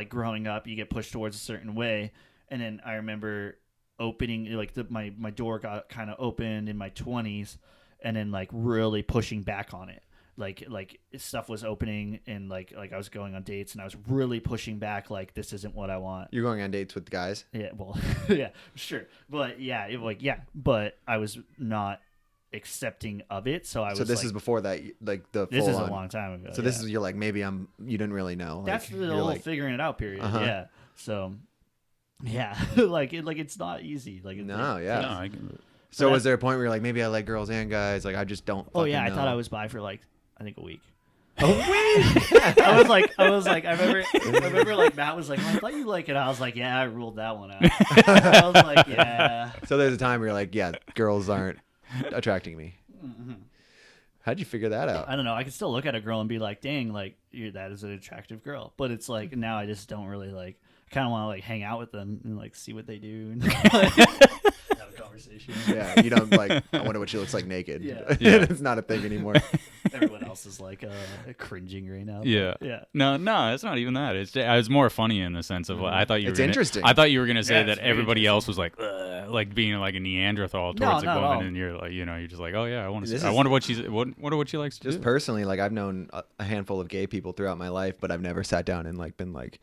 growing up, you get pushed towards a certain way, and then I remember opening like my door got kind of opened in my 20s, and then like really pushing back on it. Like stuff was opening and like I was going on dates and I was really pushing back like this isn't what I want. You're going on dates with guys. Yeah, well, yeah, sure, but yeah, but I was not accepting of it, so I was. So this like, is before that, like the this full is on. a long time ago. So this is you're like maybe you didn't really know. that's like, the you're whole like, figuring it out period. Uh-huh. Yeah, so yeah, like it's not easy. Like No, yeah. No, I can, So But was there a point where you're like maybe I like girls and guys? Like I just don't. Oh yeah, I fucking thought know. I was bi for like I think a week. A week. I was like, I remember like Matt was like, well, I thought you like it. I was like, yeah, I ruled that one out. I was like, yeah. So there's a time where you're like, yeah, girls aren't attracting me. How'd you figure that out? I don't know. I can still look at a girl and be like, dang, like that is an attractive girl. But it's like now I just don't really like. kind of want to like hang out with them and like see what they do and have a conversation. Yeah, you don't like. I wonder what she looks like naked. Yeah. It's not a thing anymore. Everyone else is like cringing right now. Yeah. Yeah. No, it's not even that. It's more funny in the sense of I thought you. It's were gonna, interesting. I thought you were gonna say Yeah, that it's very everybody else was like being like a Neanderthal towards not a at all. woman, and you're like, you're just like, oh yeah, I want to. This I is- wonder what she's. Wonder what she likes to Just do. personally, like I've known a handful of gay people throughout my life, but I've never sat down and like been like,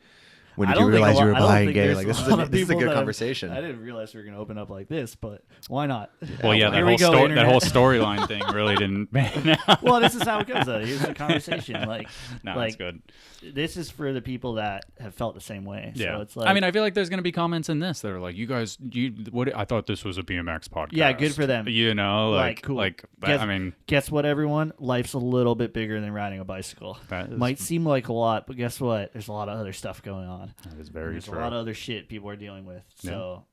when I did you don't think a realize you lot- were I don't bi and think gay? there's Like a this is lot a of this is a people good that- conversation. I didn't realize we were going to open up like this, but why not? Well, yeah, that Here we whole, go, that internet. whole storyline thing really didn't pan out. Well, this is how it goes, though. Here's the conversation. Like, No, like it's good. this is for the people that have felt the same way. Yeah, So it's like, I mean, I feel like there's gonna be comments in this that are like, "You guys, what? I thought this was a BMX podcast." Yeah, good for them. You know, Like, cool. like Guess- I mean, guess what, everyone? Life's a little bit bigger than riding a bicycle. that is, Might seem like a lot, but guess what? There's a lot of other stuff going on. that is very There's true. a lot of other shit people are dealing with. So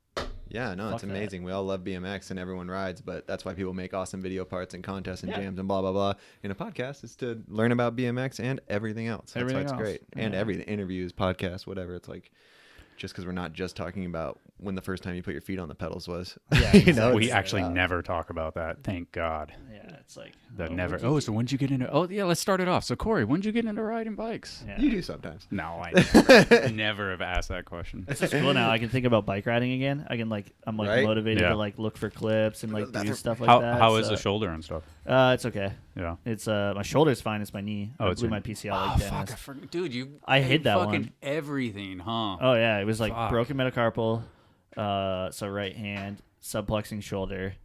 Yeah, no, it's Fuck that. amazing. We all love BMX and everyone rides, but that's why people make awesome video parts and contests and Yeah. jams and blah blah blah. In a podcast is to learn about BMX and everything else. That's Everything why it's else. great. And Yeah. everything, interviews, podcasts, whatever. It's like just because we're not just talking about when the first time you put your feet on the pedals was. Yeah, You know, We it's- actually never talk about that. Thank God. yeah, it's like That oh, never. what'd you Oh, do? so when'd you get into? Oh, yeah. Let's start it off. So Corey, when'd you get into riding bikes? Yeah. You do sometimes. No, I never have asked that question. It's just cool now. I can think about bike riding again. I'm like Right? motivated Yeah. to like look for clips and like do stuff like How that. how is so- the shoulder and stuff? It's okay. Yeah. It's my shoulder's fine. It's my knee. Oh, I it's blew your- my PCL Oh like fuck! Dennis. Dude, you. I hid that fucking one. everything, huh? Oh yeah, it was like Fuck. broken metacarpal, so right hand, subplexing shoulder,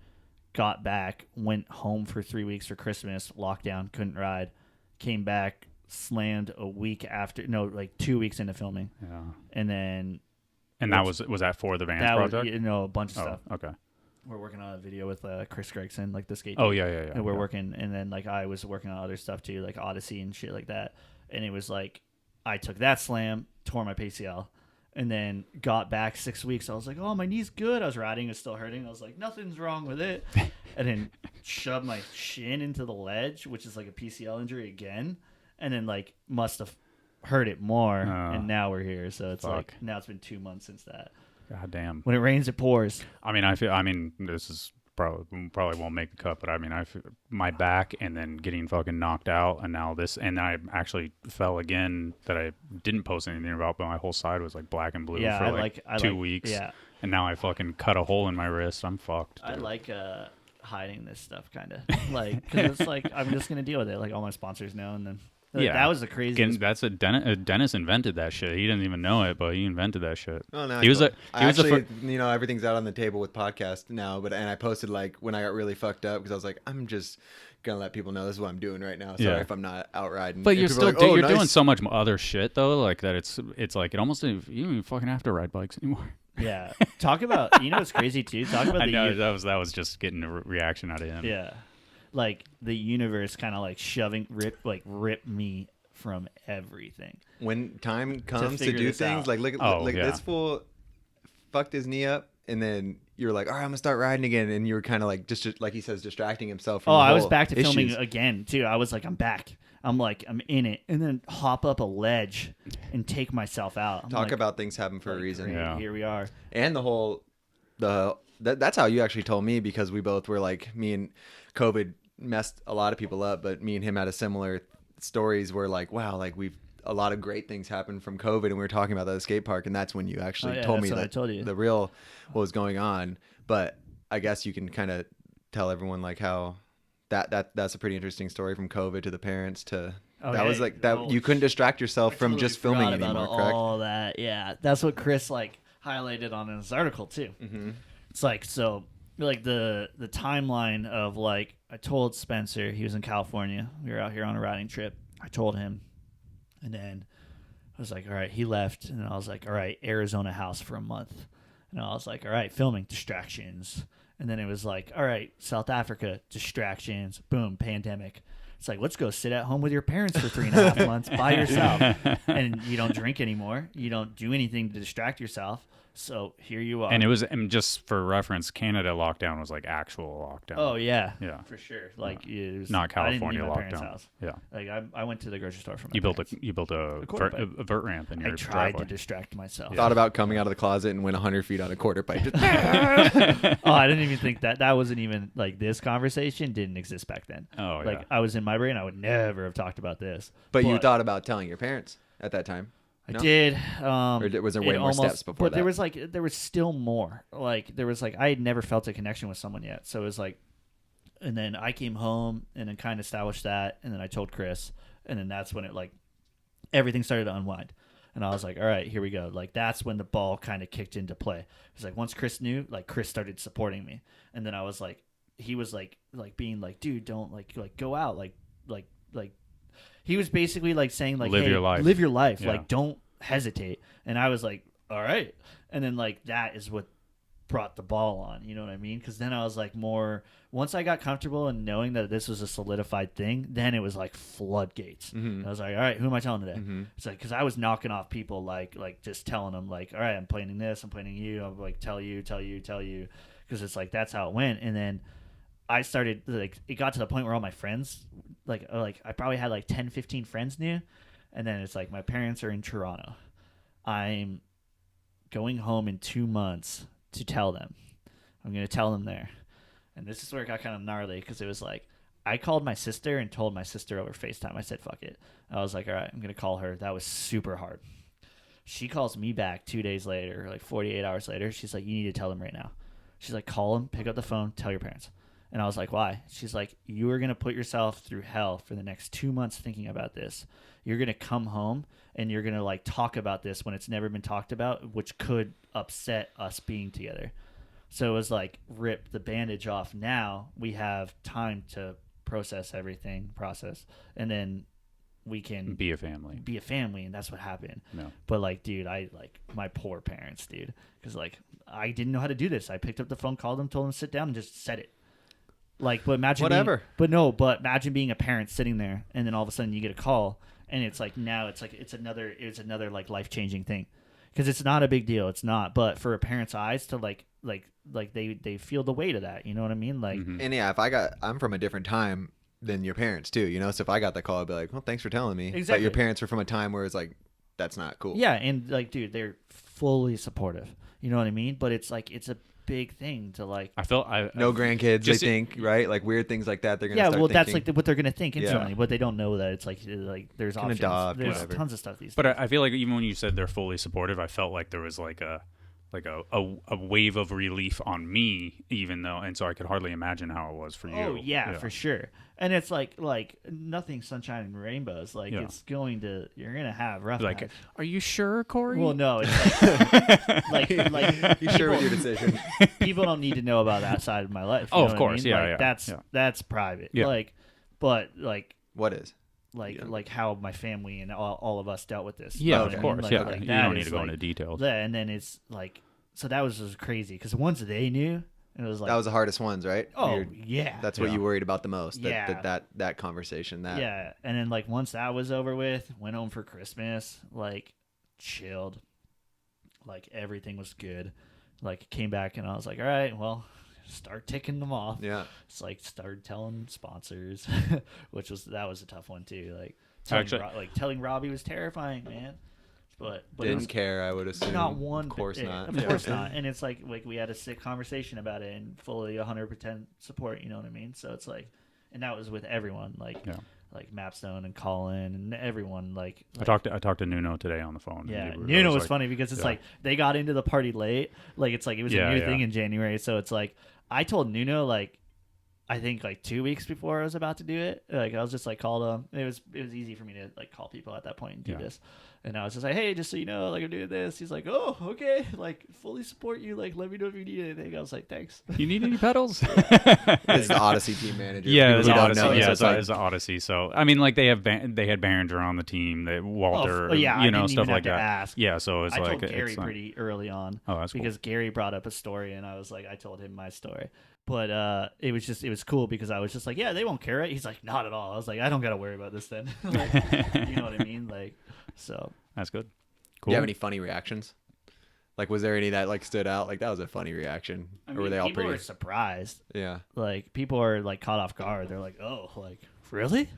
got back, went home for 3 weeks for Christmas, lockdown, couldn't ride, came back, slammed a week after, no, like 2 weeks into filming, Yeah. and then And that was that for the Vans that was, project? a bunch of Oh, stuff. okay. We're working on a video with Chris Gregson, like the skate. Oh dude. yeah. And we're yeah. working, and then like I was working on other stuff too, like Odyssey and shit like that. And it was like I took that slam, tore my PCL, and then got back 6 weeks. I was like, oh, my knee's good. I was riding, it's still hurting. I was like, nothing's wrong with it. And then shoved my shin into the ledge, which is like a PCL injury again, and then like must have hurt it more. And now we're here. So it's like fuck. now it's been 2 months since that. God damn. When it rains, it pours. I mean, this is probably won't make the cut, but I mean, my back and then getting fucking knocked out, and now this, and I actually fell again that I didn't post anything about, but my whole side was like black and blue Yeah, for I like like 2 weeks. Yeah, And now I fucking cut a hole in my wrist. I'm fucked. I dude. like hiding this stuff, kind of like because it's like I'm just gonna deal with it. Like all my sponsors know, and then like, Yeah. that was the craziest. That's Dennis invented that shit. He didn't even know it, but he invented that shit. Oh no, He was I a he was the actually, fir- everything's out on the table with podcast now. And I posted like when I got really fucked up because I was like, I'm just gonna let people know this is what I'm doing right now. Sorry Yeah. if I'm not out riding. But And you're people still are like, oh, you're nice. doing so much other shit though, like that. It's like it almost you don't even fucking have to ride bikes anymore. Yeah, talk about what's crazy too. Talk about I the know that was just getting a reaction out of him. yeah, like the universe kind of like rip me from everything. When time comes to figure do this things, out. like look at Oh, yeah. this fool fucked his knee up, and then you're like, all right, I'm gonna start riding again, and you were kind of like just like he says, distracting himself. From Oh, the I was whole back to filming issues. again too. I was like, I'm back. I'm in it, and then hop up a ledge and take myself out. I'm Talk like, about things happen for a like, reason. great, Yeah. Here we are. And that's how you actually told me, because we both were like, me and COVID messed a lot of people up, but me and him had a similar stories where like, wow, like a lot of great things happened from COVID, and we were talking about that at the skate park, and that's when you actually Oh, yeah, told me that's what I that told you. the real what was going on. But I guess you can kind of tell everyone like how that's a pretty interesting story from COVID to the parents to that was like that Oh, you couldn't distract yourself I from totally just filming forgot about anymore, correct? all that. Yeah, that's what Chris like highlighted on his article too. Mm-hmm. It's like so like the timeline of like I told Spencer, he was in California. We were out here on a riding trip. I told him, and then I was like, all right, he left, and I was like, all right, Arizona house for a month, and I was like, all right, filming distractions, and then it was like, all right, South Africa distractions, boom, pandemic. It's like, let's go sit at home with your parents for 3.5 months by yourself, and you don't drink anymore, you don't do anything to distract yourself. So here you are. And it was, and just for reference, Canada lockdown was like actual lockdown. Oh yeah, Yeah. for sure. Like it was, Not California I didn't leave my parents' lockdown. house. Yeah. Like I went to the grocery store for my You built parents. a quarter vert, pipe. a vert ramp in your I tried driveway. to distract myself. Thought about coming out of the closet and went 100 feet on a quarter pipe. Just, Oh, I didn't even think that wasn't even like this conversation didn't exist back then. Oh, Like yeah. I was in my brain, I would never have talked about this. but you thought about telling your parents at that time? I No? did. Was there way it more steps before but that? there was still more. Like there was like I had never felt a connection with someone yet. So it was like, and then I came home and then kind of established that, and then I told Chris, and then that's when it like everything started to unwind. And I was like, all right, here we go. Like that's when the ball kind of kicked into play. It was like once Chris knew, like Chris started supporting me, and then I was like, he was like being like, dude, don't like go out, like. He was basically like saying like, Live hey, your life. live your life, Yeah. like don't hesitate. And I was like, all right. And then like that is what brought the ball on. You know what I mean? Because then I was like more. Once I got comfortable and knowing that this was a solidified thing, then it was like floodgates. Mhm. I was like, all right, who am I telling today? Mhm. It's like because I was knocking off people like just telling them like, all right, I'm planning this, I'm planning you. I'm like tell you, because it's like that's how it went. And then I started like it got to the point where all my friends like I probably had like 10, 15 friends knew, and then it's like my parents are in Toronto. I'm going home in 2 months to tell them. I'm going to tell them there. And this is where it got kind of gnarly because it was like I called my sister and told my sister over FaceTime. I said, fuck it. I was like, all right, I'm going to call her. That was super hard. She calls me back 2 days later, like 48 hours later. She's like, you need to tell them right now. She's like, call them, pick up the phone, tell your parents. And I was like, why? She's like, you are going to put yourself through hell for the next 2 months thinking about this. You're going to come home and you're going to like talk about this when it's never been talked about, which could upset us being together. So it was like, rip the bandage off. Now we have time to process everything, and then we can Be a family. And that's what happened. No. But like, dude, I like my poor parents, dude, because like I didn't know how to do this. I picked up the phone, called them, told them to sit down, and just said it. Like, but imagine Whatever. But imagine being a parent sitting there, and then all of a sudden you get a call, and it's like now it's another like life-changing thing, because it's not a big deal. It's not, but for a parent's eyes to like they feel the weight of that. You know what I mean? Like, Mhm. And yeah, I'm from a different time than your parents too, you know. So if I got that call, I'd be like, well, thanks for telling me. But Exactly. your parents are from a time where it's like, that's not cool. yeah, and like, dude, they're fully supportive. You know what I mean? But it's like it's a big thing to like. I felt No grandkids, Just- they think, right? Like weird things like that. They're gonna Yeah, start well, that's thinking. like what they're gonna think Yeah. instantly, but they don't know that it's like there's Can options. adopt, There's whatever. tons of stuff these days. But I feel like even when you said they're fully supportive, I felt like there was like a wave of relief on me, even though, and so I could hardly imagine how it was for you. Oh yeah, for sure. And it's like nothing sunshine and rainbows. Like Yeah. you're gonna have rough Like, patches. are you sure, Corey? Well, no, it's like You sure with your people, decision? people don't need to know about that side of my life. Oh, you of know what I course. mean? Yeah, Like, yeah. that's private. Yeah. But What is? like how my family and all of us dealt with this. Yeah, You know of what I course. mean? Like, Yeah, like you that don't need is, to go like, into details. Yeah, and then it's like, so that was just crazy because once they knew, it was like, That was the hardest ones, right? oh yeah, That's what Yeah. you worried about the most. Yeah. That conversation. That yeah. And then like once that was over with, went home for Christmas, like chilled, like everything was good. Like came back and I was like, all right, well, start ticking them off. Yeah. It's like started telling sponsors, which was a tough one too. Like telling Robbie was terrifying, man. But it Didn't was care, I would assume. not one. Of course not. Of course not. And it's like we had a sick conversation about it and fully 100% support. You know what I mean? So it's like, and that was with everyone, like Yeah. like Mapstone and Colin and everyone. Like I talked to Nuno today on the phone. yeah, and Nuno was like, funny because it's yeah. like they got into the party late. Like it's like it was Yeah, a new yeah. thing in January. So it's like I told Nuno like I think like 2 weeks before I was about to do it. Like I was just like called him. It was easy for me to like call people at that point and do Yeah. this. And I was just like, hey, just so you know, like I'm doing this. He's like, oh, okay, like fully support you. Like let me know if you need anything. I was like, thanks. You need any pedals? It's the Odyssey team manager. Yeah, People it's who don't Odyssey. know, Yeah, it's like- it's Odyssey. So I mean, like they had Behringer on the team, Walter, yeah, I didn't stuff even like have to that. ask. Yeah, so it's I like told Gary it's like, pretty early on. Oh, that's cool. because Gary brought up a story and I was like, I told him my story. But it was cool because I was just like, yeah, they won't care, right? He's like, not at all. I was like, I don't got to worry about this then. Like, you know what I mean? Like, so. That's good. Do Cool. you have any funny reactions Like, was there any that like stood out? Like, that was a funny reaction. I Or mean, were they all people pretty? are surprised. Yeah. Like people are like caught off guard. They're like, "Oh, like really?"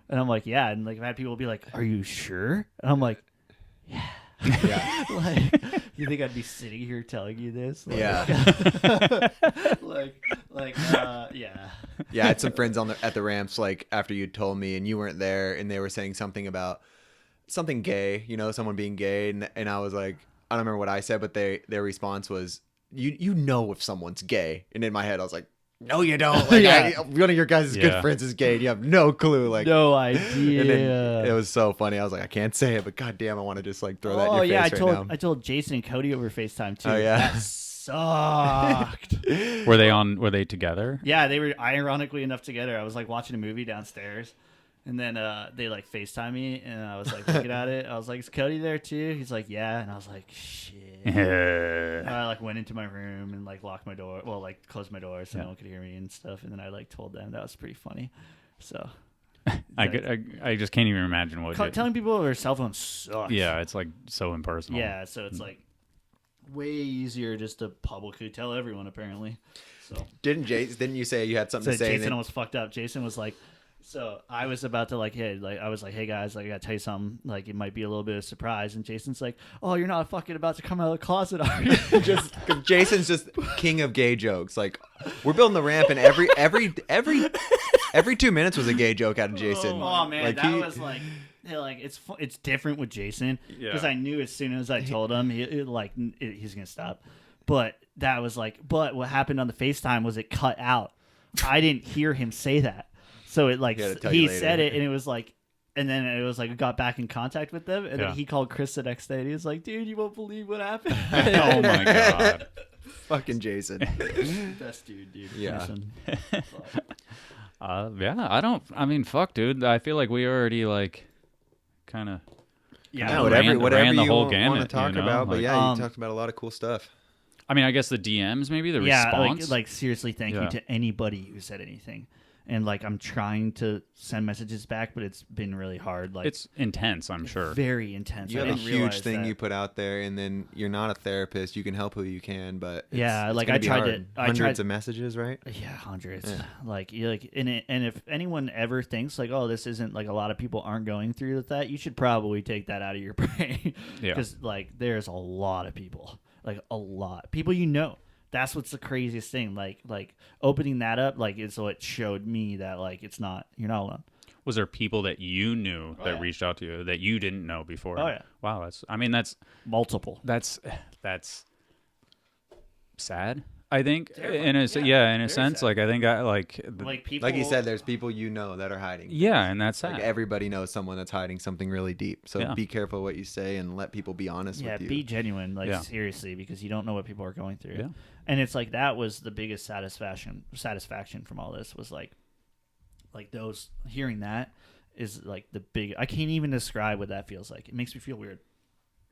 And I'm like, "Yeah." And like I've had people be like, "Are you sure?" And I'm like, "Yeah." Yeah. Like, you think I'd be sitting here telling you this? Like, Yeah. yeah. Yeah, I had some friends at the ramps like after you told me and you weren't there, and they were saying something about something gay, someone being gay, and I was like, I don't remember what I said, but their response was, you know if someone's gay, and in my head I was like, no, you don't. Like, Yeah. one of your guys' good Yeah. friends is gay, and you have no clue. Like, No and then idea. it was so funny. I was like, I can't say it, but goddamn, I want to just like throw that in Oh your yeah, face right now. I told Jason and Cody over FaceTime too. Oh, yeah. That sucked. Were they together? Yeah, they were ironically enough together. I was like watching a movie downstairs, and then they like FaceTime me, and I was like looking at it. I was like, "Is Cody there too?" He's like, "Yeah," and I was like, "Shit." And I like went into my room and like locked my door. Well, like closed my door so no one could hear me and stuff. And then I like told them. That was pretty funny. So I just can't even imagine what. telling people their cell phone sucks. Yeah, it's like so impersonal. Yeah, so it's like way easier just to publicly tell everyone apparently. So Didn't you say you had something so to say? Jason almost fucked up. Jason was like, so I was about to like, hey, like I was like, hey guys, like I gotta tell you something. Like it might be a little bit of a surprise. And Jason's like, oh, you're not fucking about to come out of the closet, are you? Jason's just king of gay jokes. Like, we're building the ramp, and every 2 minutes was a gay joke out of Jason. Oh man, like, that was like. Yeah, like it's different with Jason because I knew as soon as I told him he's gonna stop, but that was like, but what happened on the FaceTime was it cut out. I didn't hear him say that, so it like he said it and it was like, and then it was like I got back in contact with them and then he called Chris the next day and he was like, dude, you won't believe what happened. Oh my god, fucking Jason. Best dude. Yeah. I mean, fuck, dude. I feel like we already like kind of Yeah, ran whatever the you whole want gamut, to talk you know? about, but Like, yeah, you talked about a lot of cool stuff. I mean, I guess the DMs, maybe the Yeah, response. like seriously, thank you to anybody who said anything. And like I'm trying to send messages back, but it's been really hard. Like it's intense, I'm sure. Very intense. You I have a didn't huge realize thing that. you put out there, and then you're not a therapist. You can help who you can, but it's like gonna I be tried hard. to hundreds of messages, right? Yeah, hundreds. Yeah. Like and if anyone ever thinks like, oh, this isn't like a lot of people aren't going through with that, you should probably take that out of your brain. Yeah. Because like there's a lot of people, like a lot people you know. That's what's the craziest thing. Like opening that up, like is what showed me that like it's not you're not alone. Was there people that you knew that reached out to you that you didn't know before? Oh yeah. Wow, that's Multiple. That's sad. I think in a sense, sad. like I think Like people, Like you said, there's people you know that are hiding. yeah, and that's sad. Like everybody knows someone that's hiding something really deep. So Yeah. be careful what you say and let people be honest with you. be genuine, like Yeah. seriously, because you don't know what people are going through. Yeah. And it's like that was the biggest satisfaction from all this was like those hearing that is like the big. I can't even describe what that feels like. It makes me feel weird,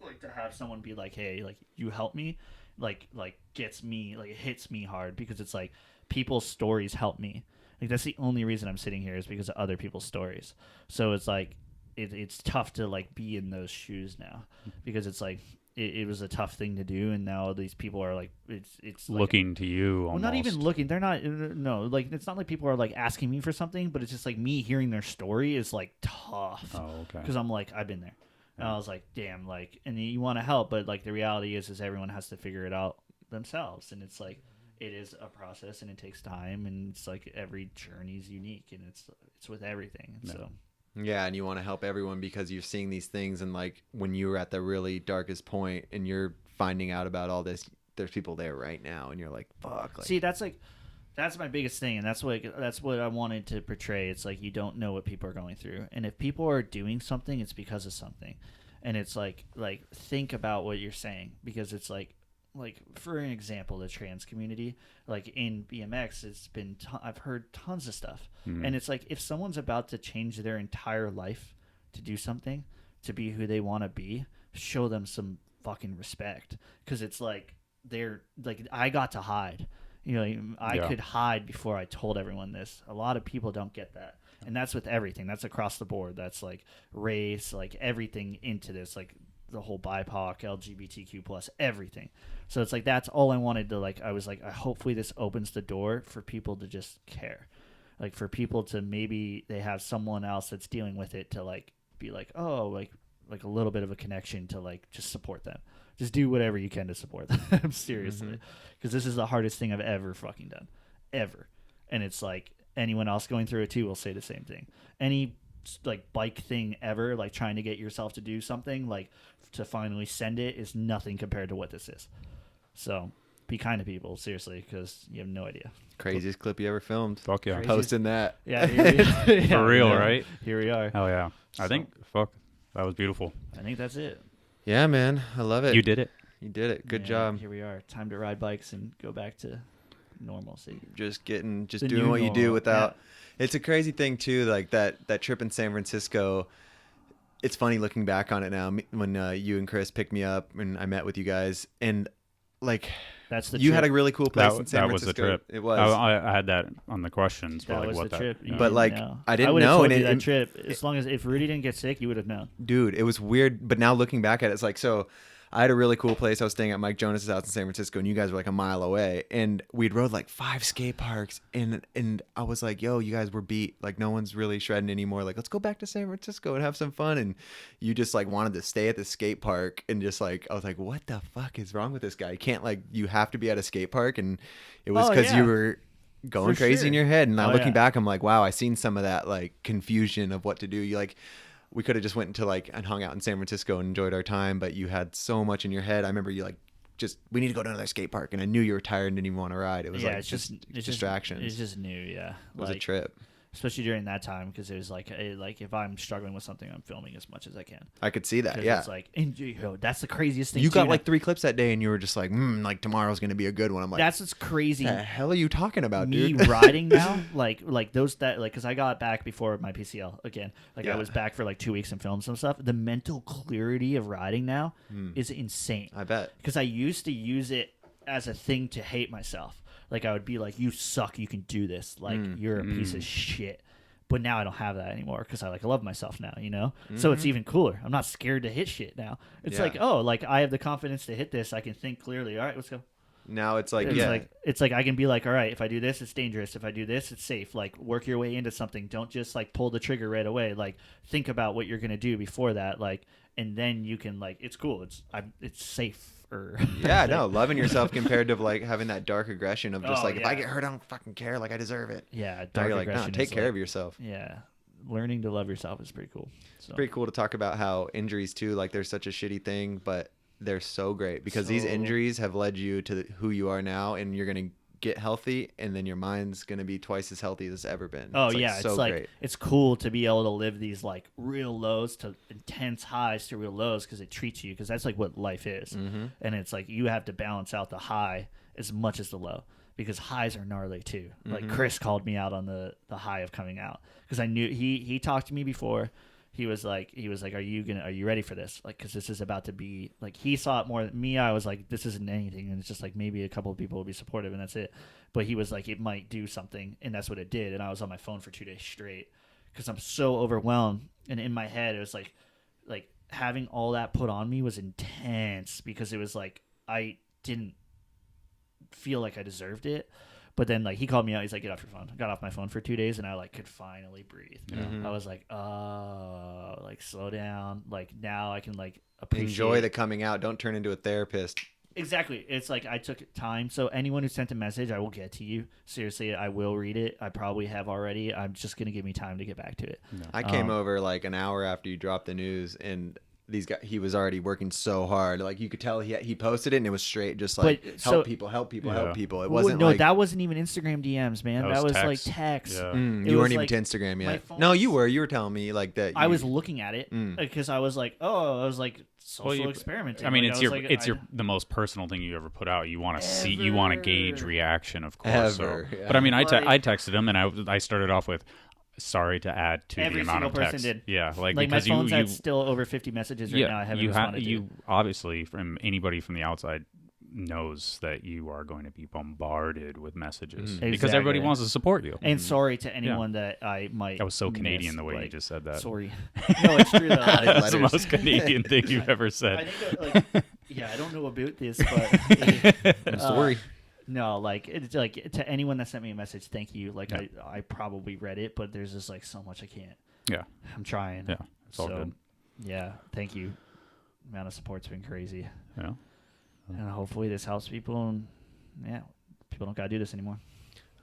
like to have someone be like, "Hey, like you help me," like gets me, like it hits me hard because it's like people's stories help me. Like that's the only reason I'm sitting here is because of other people's stories. So it's like it's tough to like be in those shoes now because it's like it was a tough thing to do, and now these people are like it's like, looking to you. well, Almost. not even looking. They're not. No, like it's not like people are like asking me for something, but it's just like me hearing their story is like tough. Oh, okay. Because I'm like I've been there, and I was like, damn, like, and you want to help, but like the reality is everyone has to figure it out themselves, and it's like it is a process, and it takes time, and it's like every journey is unique, and it's with everything, and so. Yeah, and you want to help everyone because you're seeing these things, and like when you were at the really darkest point and you're finding out about all this, there's people there right now, and you're like, fuck. Like, see, that's my biggest thing, and that's what I wanted to portray. It's like you don't know what people are going through, and if people are doing something, it's because of something, and it's like think about what you're saying, because it's like for an example, the trans community, like in BMX, it's been I've heard tons of stuff, and it's like if someone's about to change their entire life to do something, to be who they want to be, show them some fucking respect, because it's like they're like I got to hide, I could hide before I told everyone this. A lot of people don't get that, and that's with everything. That's across the board. That's like race, like everything into this, like the whole BIPOC, LGBTQ plus everything. So it's like that's all I wanted to like. I was like, hopefully this opens the door for people to just care, like for people to maybe they have someone else that's dealing with it to like be like, oh, like a little bit of a connection to like just support them. Just do whatever you can to support them. Seriously, because this is the hardest thing I've ever fucking done, ever. And it's like anyone else going through it too will say the same thing. Any like bike thing ever, like trying to get yourself to do something, like to finally send it, is nothing compared to what this is. So be kind to people, seriously, because you have no idea. Craziest clip you ever filmed. Fuck yeah. Crazy. Posting that. Yeah, yeah, For real, right? Here we are. Hell yeah. I think, fuck, that was beautiful. I think that's it. Yeah, man. I love it. You did it. You did it. Good Yeah, job. Here we are. Time to ride bikes and go back to normalcy. Just doing new what you do normal, without. It's a crazy thing too, like that trip in San Francisco. It's funny looking back on it now when you and Chris picked me up and I met with you guys, and like That's the you trip. had a really cool place in San That was Francisco. the trip. It was. I had that on the questions. That like was what the trip. You But, didn't like, know. I didn't would've know, told and you it- that trip. As long as if Rudy didn't get sick, you would have known. Dude, it was weird, but now looking back at it, it's like, so I had a really cool place. I was staying at Mike Jonas's house in San Francisco, and you guys were like a mile away, and we'd rode like 5 skate parks, and I was like, yo, you guys were beat, like no one's really shredding anymore, like let's go back to San Francisco and have some fun. And you just like wanted to stay at the skate park, and just like I was like, what the fuck is wrong with this guy? You can't, like, you have to be at a skate park. And it was Oh, because yeah. you were going For crazy sure. in your head. And now Oh, looking yeah. back, I'm like, wow, I seen some of that like confusion of what to do. You like, we could have just went into like and hung out in San Francisco and enjoyed our time, but you had so much in your head. I remember you like, just, we need to go to another skate park, and I knew you were tired and didn't even want to ride. It was Yeah, like it's just distractions. It's just new, yeah. It was a Like, trip. especially during that time, because it was like if I'm struggling with something, I'm filming as much as I can. I could see that. 'Cause Yeah. it's like, and, that's the craziest thing. You got too, like 3 clips that day, and you were just like, like tomorrow's going to be a good one. I'm like, that's what's crazy. what the hell are you talking about, Me dude? riding now, like those that like, because I got back before my PCL again. Like Yeah. I was back for like 2 weeks and filmed some stuff. The mental clarity of riding now is insane. I bet. Because I used to use it as a thing to hate myself. Like I would be like, "You suck. You can do this. Like you're a piece of shit." But now I don't have that anymore because I love myself now, you know? So it's even cooler. I'm not scared to hit shit now. It's Yeah. like, oh, like I have the confidence to hit this. I can think clearly. All right, let's go. Now it's like, It's yeah. it's like I can be like, all right, if I do this, it's dangerous. If I do this, it's safe. Like work your way into something. Don't just like pull the trigger right away. Like think about what you're gonna do before that. Like, and then you can like, it's cool. It's safe. Or Yeah, no, loving yourself compared to like having that dark aggression of just Oh, like, if I yeah. get hurt, I don't fucking care. Like I deserve it. yeah. Now Dark you're like, no, aggression take is, care like, of yourself. Yeah, learning to love yourself is pretty cool. So Pretty cool to talk about how injuries too, like they're such a shitty thing, but they're so great because these So- injuries have led you to who you are now, and you're gonna get healthy, and then your mind's gonna be twice as healthy as it's ever been. Oh like, yeah, so it's like great. it's cool to be able to live these like real lows to intense highs to real lows because it treats you, because that's like what life is. And it's like you have to balance out the high as much as the low, because highs are gnarly too. Like Chris called me out on the high of coming out, because I knew he talked to me before. He was like, are you ready for this? Like, because this is about to be like, he saw it more than me. I was like, this isn't anything, and it's just like maybe a couple of people will be supportive, and that's it. But he was like, it might do something, and that's what it did. And I was on my phone for 2 days straight because I'm so overwhelmed. And in my head, it was like having all that put on me was intense, because it was like I didn't feel like I deserved it. But then like he called me out. He's like, get off your phone. I got off my phone for 2 days, and I like could finally breathe. I was like, oh, like slow down. Like now I can like appreciate. Enjoy the coming out. Don't turn into a therapist. Exactly. It's like I took time. So anyone who sent a message, I will get to you. Seriously, I will read it. I probably have already. I'm just going to give me time to get back to it. I came over like an hour after you dropped the news, and these guys, he was already working so hard. Like you could tell he posted it, and it was straight just like But, help so- people, help people, Yeah. help people. It Well, wasn't no, like that wasn't even Instagram DMs, man. That That was was like text. text. Yeah. It you was weren't even like- to Instagram my yet. phone No, was- you were. You were telling me like that. I was looking at it Mm. because I was like, oh, I was like social Well, experimenting. I mean, Like, it's was your like, it's I- your the most personal thing you ever put out. You want to see, you want to gauge Ever. reaction, of course. Ever, So. yeah. But I mean, I Like- texted him, and I started off with, sorry to add to Every the amount single of person text. did. Yeah, like my because phone's you at still over 50 messages right now. I haven't responded to. you obviously, from anybody from the outside, knows that you are going to be bombarded with messages Mm. because everybody Exactly. wants to support you. And sorry to anyone that I might. That was so Canadian miss, the way you like, just said that. Sorry. No, it's true though. That's the letters. most Canadian thing you've ever I said. think that, yeah, I don't know about this, but I'm sorry. no, like it's like to anyone that sent me a message, thank you. Like Yeah. I probably read it, but there's just like so much I can't. Yeah, I'm trying. yeah, it's all good. Yeah, thank you. The amount of support's been crazy, Yeah, and hopefully this helps people. And yeah, people don't gotta do this anymore.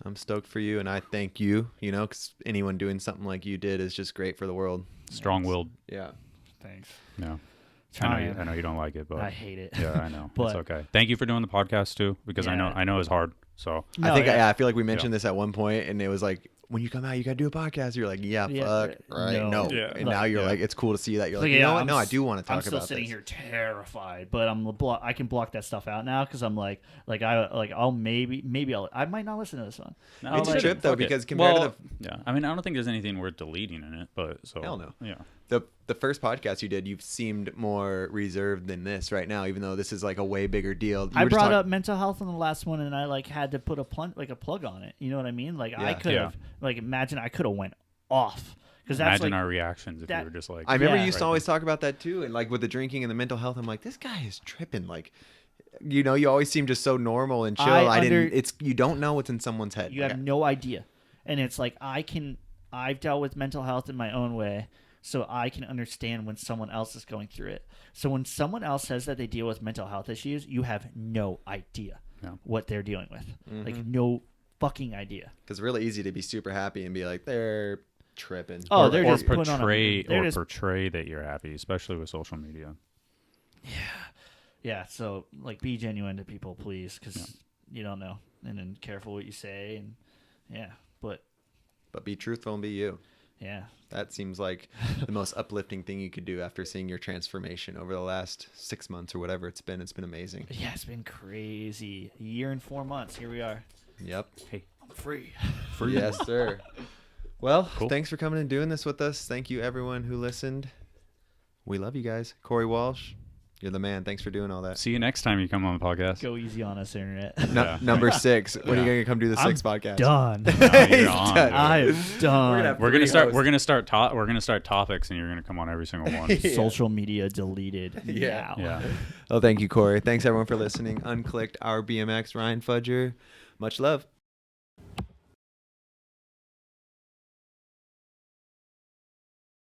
I'm stoked for you, and I thank you. You know, because anyone doing something like you did is just great for the world. strong-willed. Yeah. Thanks. Yeah, Trying. I know you don't like it, but I hate it. yeah, I know. But- it's okay. Thank you for doing the podcast too, because I Yeah. know it's hard. So No, I think yeah. I feel like we mentioned this at one point, and it was like, when you come out, you gotta do a podcast. You're like, yeah, Yeah, fuck, right? no. No. Yeah. And now you're Yeah. like, it's cool to see that. You're Like, like, you know yeah, what? I'm No, I s- do want to talk I'm still about sitting this. here terrified, but I can block that stuff out now because I'm like I'll maybe I might not listen to this one. No, It's a like, trip, though, fuck it. because compared to Well, yeah, I mean, I don't think there's anything worth deleting in it, but so Hell no. Yeah, The first podcast you did, you've seemed more reserved than this right now, even though this is like a way bigger deal. I brought up mental health in the last one, and I like had to put a plug on it. You know what I mean? Like I Yeah. could have imagine I could have went off because that's imagine like our reactions if that- you were just like. I remember Yeah. you used to always talk about that too, and like with the drinking and the mental health, I'm like, this guy is tripping. Like, you know, you always seem just so normal and chill. You don't know what's in someone's head. you Like, have no idea, and it's like I've dealt with mental health in my own way. So I can understand when someone else is going through it. So when someone else says that they deal with mental health issues, you have no idea Yeah. what they're dealing with. Mm-hmm. Like no fucking idea. Because it's really easy to be super happy and be like, they're tripping. Oh, or, they're or just putting on they're just- portray that you're happy, especially with social media. Yeah. So like, be genuine to people, please, because you don't know, and then careful what you say, and yeah. But be truthful and be you. Yeah. That seems like the most uplifting thing you could do after seeing your transformation over the last 6 months or whatever it's been. It's been amazing. Yeah, it's been crazy. A year and 4 months. Here we are. Yep. Hey, I'm free. Yes, sir. Well, Cool. thanks for coming and doing this with us. Thank you, everyone who listened. We love you guys. Corey Walsh, you're the man. Thanks for doing all that. see you next time you come on the podcast. Go easy on us, internet. Yeah. Number 6. When are you Yeah. going to come do the I'm 6th podcast? Done. No, He's you're on, done. dude. I am done. have- We're gonna Three start. hosts. We're gonna start topics, and you're gonna come on every single one. Yeah. Social media deleted Yeah. now. Yeah. Oh, thank you, Corey. Thanks, everyone, for listening. Unclicked, Our BMX, Ryan Fudger. Much love.